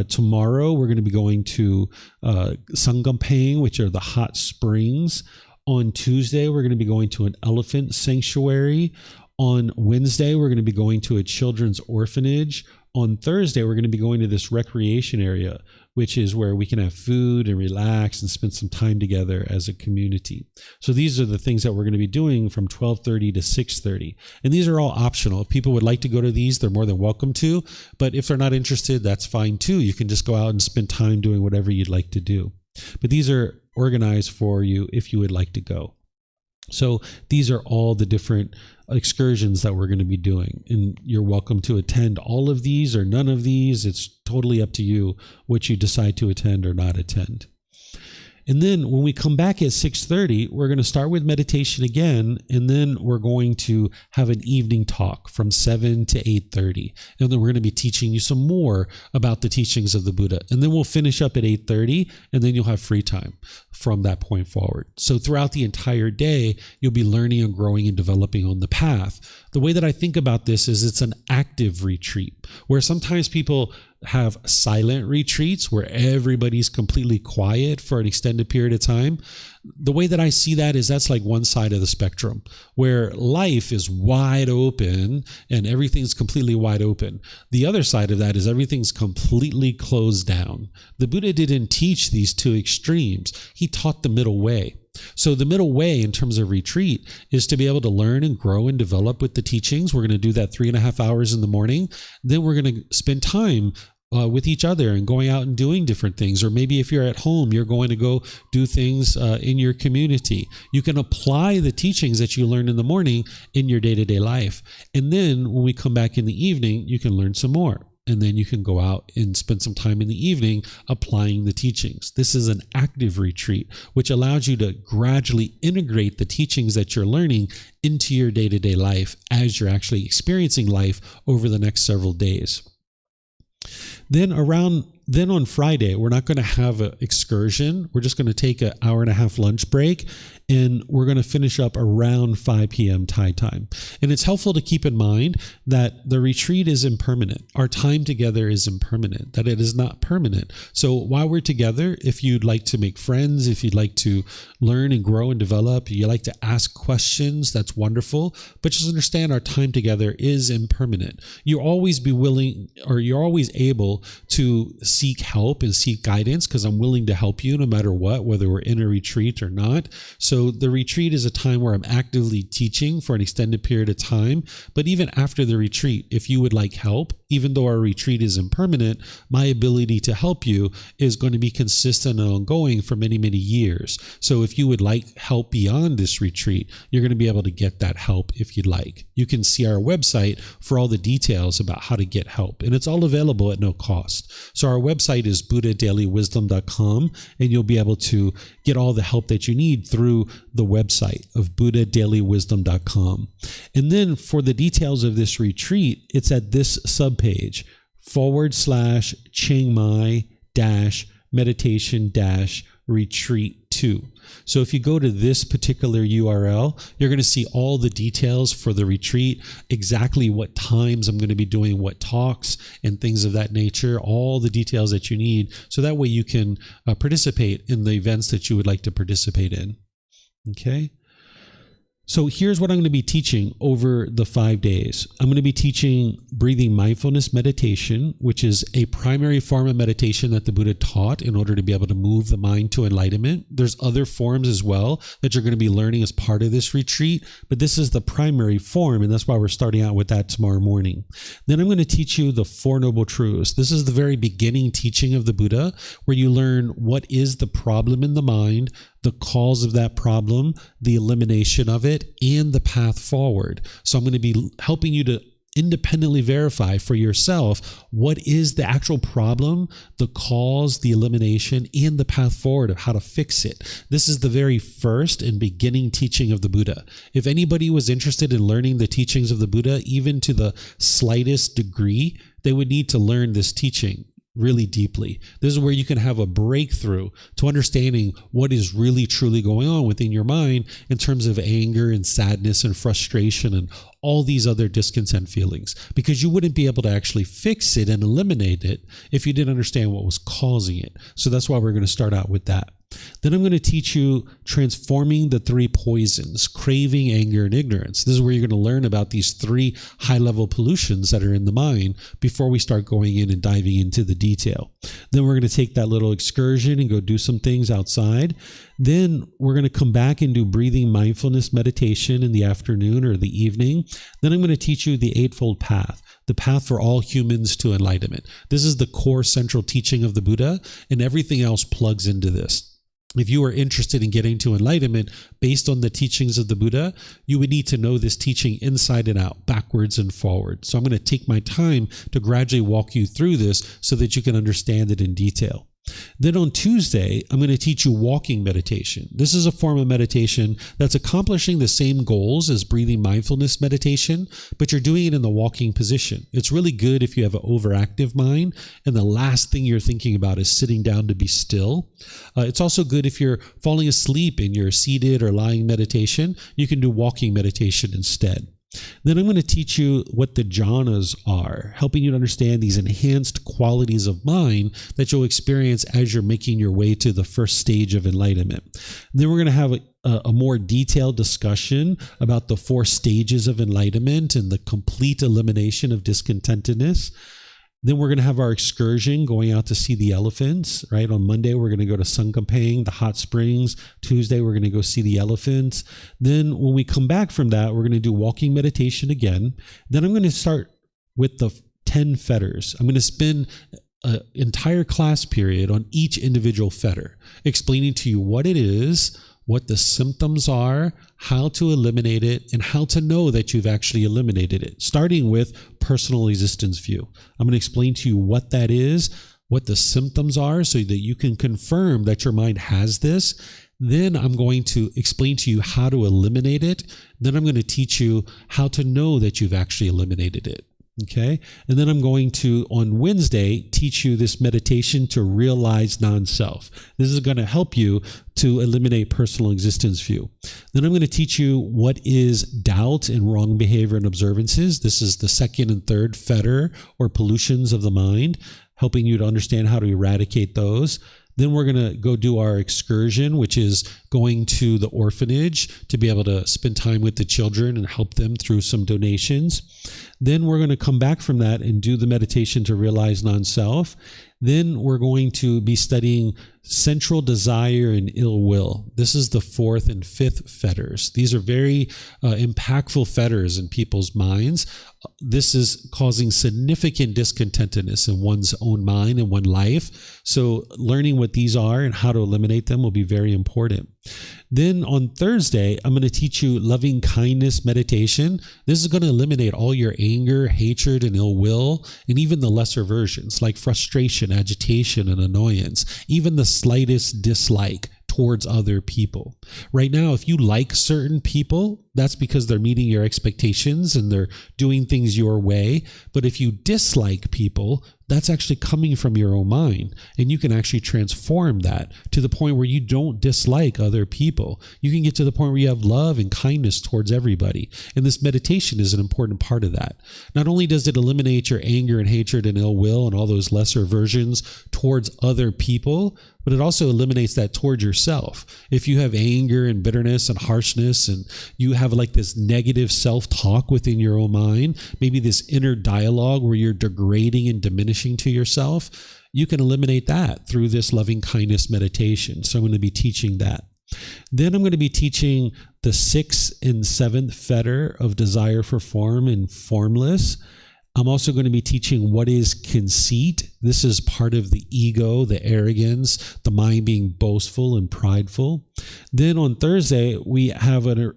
Tomorrow, we're going to be going to Sangampang, which are the hot springs. On Tuesday, we're going to be going to an elephant sanctuary. On Wednesday, we're going to be going to a children's orphanage. On Thursday, we're going to be going to this recreation area, which is where we can have food and relax and spend some time together as a community. So these are the things that we're going to be doing from 12:30 to 6:30. And these are all optional. If people would like to go to these, they're more than welcome to. But if they're not interested, that's fine too. You can just go out and spend time doing whatever you'd like to do. But these are organized for you if you would like to go. So these are all the different excursions that we're going to be doing, and you're welcome to attend all of these or none of these. It's totally up to you what you decide to attend or not attend. And then when we come back at 6:30, we're going to start with meditation again, and then we're going to have an evening talk from 7 to 8:30. And then we're going to be teaching you some more about the teachings of the Buddha. And then we'll finish up at 8:30, and then you'll have free time from that point forward. So throughout the entire day, you'll be learning and growing and developing on the path. The way that I think about this is it's an active retreat, where sometimes people have silent retreats where everybody's completely quiet for an extended period of time. The way that I see that is that's like one side of the spectrum, where life is wide open and everything's completely wide open. The other side of that is everything's completely closed down. The Buddha didn't teach these two extremes. He taught the middle way. So the middle way in terms of retreat is to be able to learn and grow and develop with the teachings. We're going to do that 3.5 hours in the morning. Then we're going to spend time with each other and going out and doing different things. Or maybe if you're at home, you're going to go do things in your community. You can apply the teachings that you learn in the morning in your day-to-day life. And then when we come back in the evening, you can learn some more. And then you can go out and spend some time in the evening applying the teachings. This is an active retreat, which allows you to gradually integrate the teachings that you're learning into your day-to-day life as you're actually experiencing life over the next several days. Then on Friday, we're not going to have an excursion. We're just going to take an 1.5-hour lunch break, and we're going to finish up around 5 p.m. Thai time. And it's helpful to keep in mind that the retreat is impermanent. Our time together is impermanent, that it is not permanent. So while we're together, if you'd like to make friends, if you'd like to learn and grow and develop, you like to ask questions, that's wonderful. But just understand our time together is impermanent. You'll always be willing, or you're always able to seek help and seek guidance, because I'm willing to help you no matter what, whether we're in a retreat or not. So the retreat is a time where I'm actively teaching for an extended period of time. But even after the retreat, if you would like help, even though our retreat is impermanent, my ability to help you is going to be consistent and ongoing for many, many years. So if you would like help beyond this retreat, you're going to be able to get that help if you'd like. You can see our website for all the details about how to get help, and it's all available at no cost. So our website is buddhadailywisdom.com, and you'll be able to get all the help that you need through the website of buddhadailywisdom.com. And then for the details of this retreat, it's at this subpage, /Chiang Mai meditation retreat 2. So if you go to this particular URL, you're going to see all the details for the retreat, exactly what times I'm going to be doing what talks and things of that nature, all the details that you need. So that way you can participate in the events that you would like to participate in. Okay. So here's what I'm going to be teaching over the 5 days. I'm going to be teaching breathing mindfulness meditation, which is a primary form of meditation that the Buddha taught in order to be able to move the mind to enlightenment. There's other forms as well that you're going to be learning as part of this retreat, but this is the primary form, and that's why we're starting out with that tomorrow morning. Then I'm going to teach you the Four Noble Truths. This is the very beginning teaching of the Buddha, where you learn what is the problem in the mind, the cause of that problem, the elimination of it, and the path forward. So I'm going to be helping you to independently verify for yourself what is the actual problem, the cause, the elimination, and the path forward of how to fix it. This is the very first and beginning teaching of the Buddha. If anybody was interested in learning the teachings of the Buddha, even to the slightest degree, they would need to learn this teaching really deeply. This is where you can have a breakthrough to understanding what is really truly going on within your mind in terms of anger and sadness and frustration and all these other discontent feelings, because you wouldn't be able to actually fix it and eliminate it if you didn't understand what was causing it. So that's why we're going to start out with that. Then I'm going to teach you transforming the three poisons, craving, anger, and ignorance. This is where you're going to learn about these three high-level pollutions that are in the mind before we start going in and diving into the detail. Then we're going to take that little excursion and go do some things outside. Then we're going to come back and do breathing mindfulness meditation in the afternoon or the evening. Then I'm going to teach you the Eightfold Path, the path for all humans to enlightenment. This is the core central teaching of the Buddha, and everything else plugs into this. If you are interested in getting to enlightenment based on the teachings of the Buddha, you would need to know this teaching inside and out, backwards and forward. So I'm going to take my time to gradually walk you through this so that you can understand it in detail. Then on Tuesday, I'm going to teach you walking meditation. This is a form of meditation that's accomplishing the same goals as breathing mindfulness meditation, but you're doing it in the walking position. It's really good if you have an overactive mind and the last thing you're thinking about is sitting down to be still. It's also good if you're falling asleep in your seated or lying meditation. You can do walking meditation instead. Then I'm going to teach you what the jhanas are, helping you to understand these enhanced qualities of mind that you'll experience as you're making your way to the first stage of enlightenment. Then we're going to have a more detailed discussion about the 4 stages of enlightenment and the complete elimination of discontentedness. Then we're going to have our excursion going out to see the elephants, right? On Monday, we're going to go to Sungkampang, the hot springs. Tuesday, we're going to go see the elephants. Then when we come back from that, we're going to do walking meditation again. Then I'm going to start with the 10 fetters. I'm going to spend an entire class period on each individual fetter, explaining to you what it is, what the symptoms are, how to eliminate it, and how to know that you've actually eliminated it, starting with personal existence view. I'm going to explain to you what that is, what the symptoms are, so that you can confirm that your mind has this. Then I'm going to explain to you how to eliminate it. Then I'm going to teach you how to know that you've actually eliminated it. Okay. And then I'm going to, on Wednesday, teach you this meditation to realize non-self. This is going to help you to eliminate personal existence view. Then I'm going to teach you what is doubt and wrong behavior and observances. This is the 2nd and 3rd fetter or pollutions of the mind, helping you to understand how to eradicate those. Then we're going to go do our excursion, which is going to the orphanage to be able to spend time with the children and help them through some donations. Then we're going to come back from that and do the meditation to realize non-self. Then we're going to be studying central desire and ill will. This is the 4th and 5th fetters. These are very impactful fetters in people's minds. This is causing significant discontentedness in one's own mind and one life. So learning what these are and how to eliminate them will be very important. Then on Thursday, I'm going to teach you loving kindness meditation. This is going to eliminate all your anger, hatred, and ill will, and even the lesser versions like frustration, agitation, and annoyance, even the slightest dislike towards other people. Right now, if you like certain people, that's because they're meeting your expectations and they're doing things your way. But if you dislike people, that's actually coming from your own mind. And you can actually transform that to the point where you don't dislike other people. You can get to the point where you have love and kindness towards everybody. And this meditation is an important part of that. Not only does it eliminate your anger and hatred and ill will and all those lesser versions towards other people, but it also eliminates that towards yourself. If you have anger and bitterness and harshness and you have like this negative self-talk within your own mind, maybe this inner dialogue where you're degrading and diminishing to yourself, you can eliminate that through this loving kindness meditation. So I'm going to be teaching that. Then I'm going to be teaching the 6th and 7th fetter of desire for form and formless. I'm also going to be teaching what is conceit. This is part of the ego, the arrogance, the mind being boastful and prideful. Then on Thursday, we have an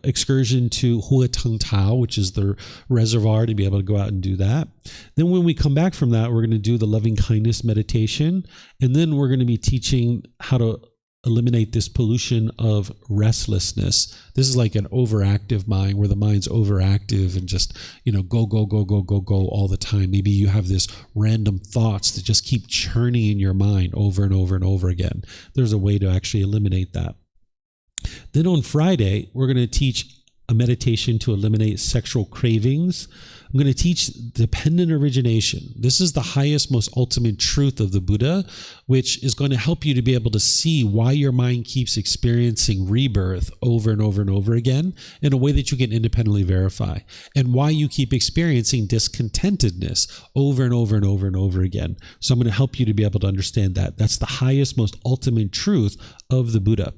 excursion to Hua Tung Tao, which is the reservoir, to be able to go out and do that. Then when we come back from that, we're going to do the loving kindness meditation. And then we're going to be teaching how to eliminate this pollution of restlessness. This is like an overactive mind where the mind's overactive and just, go all the time. Maybe you have this random thoughts that just keep churning in your mind over and over and over again. There's a way to actually eliminate that. Then on Friday, we're going to teach a meditation to eliminate sexual cravings. I'm going to teach dependent origination. This is the highest, most ultimate truth of the Buddha, which is going to help you to be able to see why your mind keeps experiencing rebirth over and over and over again in a way that you can independently verify, and why you keep experiencing discontentedness over and over and over and over again. So I'm going to help you to be able to understand that. That's the highest, most ultimate truth of the Buddha.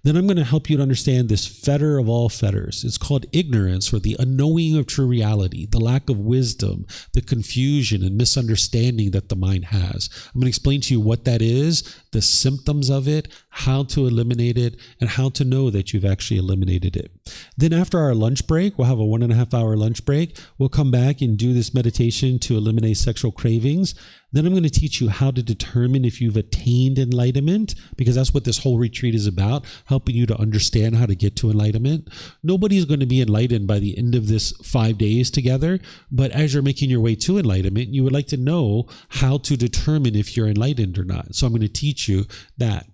Then I'm going to help you to understand this fetter of all fetters. It's called ignorance, or the unknowing of true reality, the lack of wisdom, the confusion and misunderstanding that the mind has. I'm going to explain to you what that is, the symptoms of it, how to eliminate it, and how to know that you've actually eliminated it. Then after our lunch break, we'll have a 1.5 hour lunch break. We'll come back and do this meditation to eliminate sexual cravings. Then I'm going to teach you how to determine if you've attained enlightenment, because that's what this whole retreat is about, helping you to understand how to get to enlightenment. Nobody is going to be enlightened by the end of this 5 days together, but as you're making your way to enlightenment, you would like to know how to determine if you're enlightened or not. So I'm going to teach you that.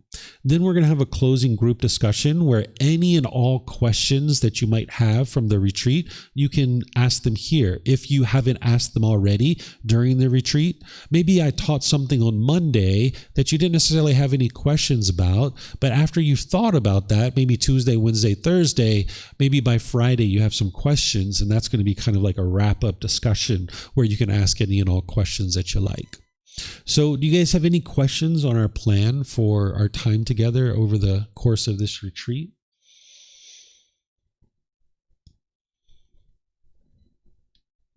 Then we're going to have a closing group discussion where any and all questions that you might have from the retreat, you can ask them here. If you haven't asked them already during the retreat, maybe I taught something on Monday that you didn't necessarily have any questions about, but after you've thought about that, maybe Tuesday, Wednesday, Thursday, maybe by Friday you have some questions, and that's going to be kind of like a wrap-up discussion where you can ask any and all questions that you like. So do you guys have any questions on our plan for our time together over the course of this retreat?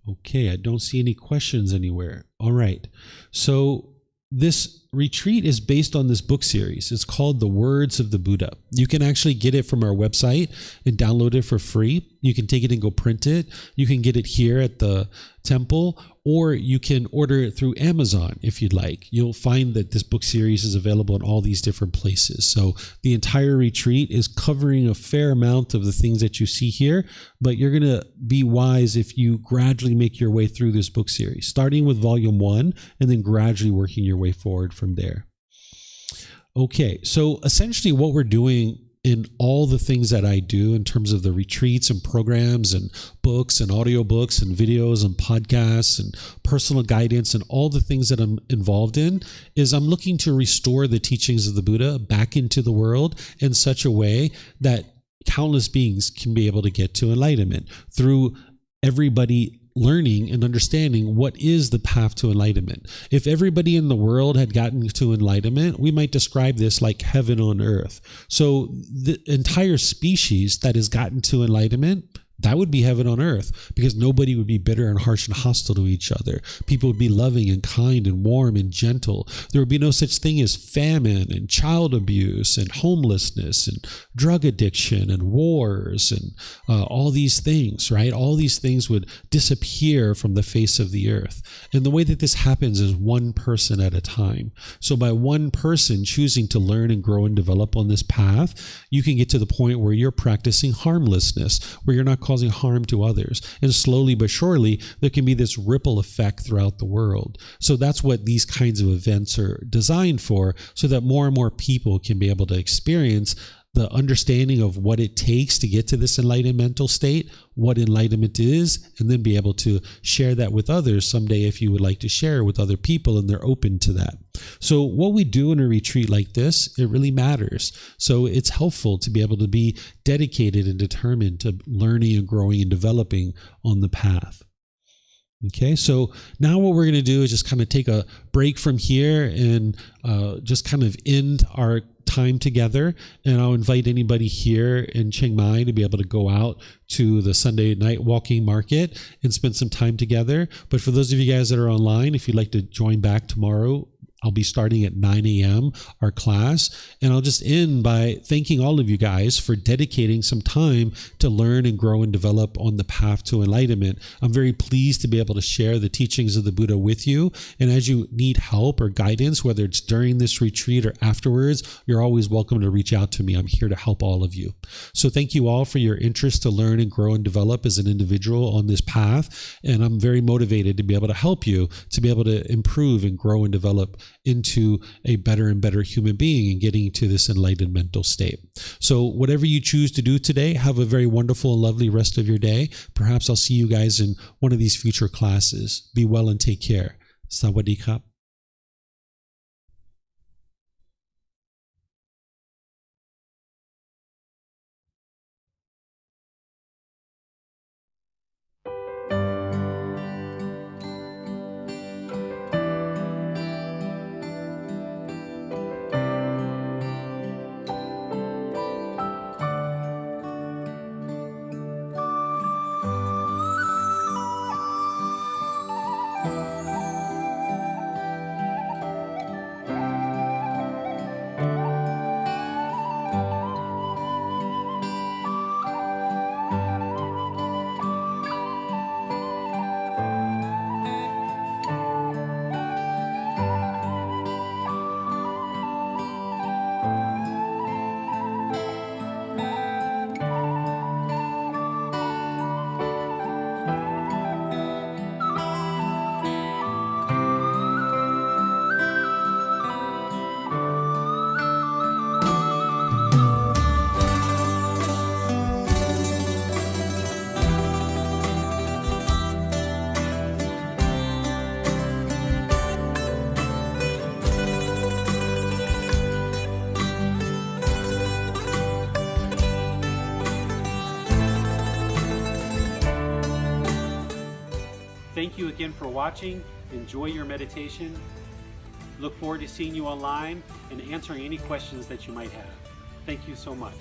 Okay, I don't see any questions anywhere. All right. So this retreat is based on this book series. It's called The Words of the Buddha. You can actually get it from our website and download it for free. You can take it and go print it. You can get it here at the temple, or you can order it through Amazon if you'd like. You'll find that this book series is available in all these different places. So the entire retreat is covering a fair amount of the things that you see here, but you're going to be wise if you gradually make your way through this book series, starting with volume 1 and then gradually working your way forward from there. Okay, so essentially what we're doing in all the things that I do in terms of the retreats and programs and books and audiobooks and videos and podcasts and personal guidance and all the things that I'm involved in is I'm looking to restore the teachings of the Buddha back into the world in such a way that countless beings can be able to get to enlightenment through everybody learning and understanding what is the path to enlightenment. If everybody in the world had gotten to enlightenment, we might describe this like heaven on earth. So the entire species that has gotten to enlightenment, that would be heaven on earth, because nobody would be bitter and harsh and hostile to each other. People would be loving and kind and warm and gentle. There would be no such thing as famine and child abuse and homelessness and drug addiction and wars and all these things, right? All these things would disappear from the face of the earth. And the way that this happens is one person at a time. So by one person choosing to learn and grow and develop on this path, you can get to the point where you're practicing harmlessness, where you're not causing harm to others. And slowly but surely, there can be this ripple effect throughout the world. So that's what these kinds of events are designed for, so that more and more people can be able to experience the understanding of what it takes to get to this enlightened mental state, what enlightenment is, and then be able to share that with others someday if you would like to share with other people and they're open to that. So what we do in a retreat like this, it really matters. So it's helpful to be able to be dedicated and determined to learning and growing and developing on the path. Okay, so now what we're going to do is just kind of take a break from here and just kind of end our time together, and I'll invite anybody here in Chiang Mai to be able to go out to the Sunday night walking market and spend some time together. But for those of you guys that are online, if you'd like to join back tomorrow, I'll be starting at 9 a.m. our class, and I'll just end by thanking all of you guys for dedicating some time to learn and grow and develop on the path to enlightenment. I'm very pleased to be able to share the teachings of the Buddha with you, and as you need help or guidance, whether it's during this retreat or afterwards, you're always welcome to reach out to me. I'm here to help all of you. So thank you all for your interest to learn and grow and develop as an individual on this path, and I'm very motivated to be able to help you to be able to improve and grow and develop into a better and better human being and getting to this enlightened mental state. So whatever you choose to do today, have a very wonderful and lovely rest of your day. Perhaps I'll see you guys in one of these future classes. Be well and take care. Sawadee krap. Thank you again for watching. Enjoy your meditation. Look forward to seeing you online and answering any questions that you might have. Thank you so much.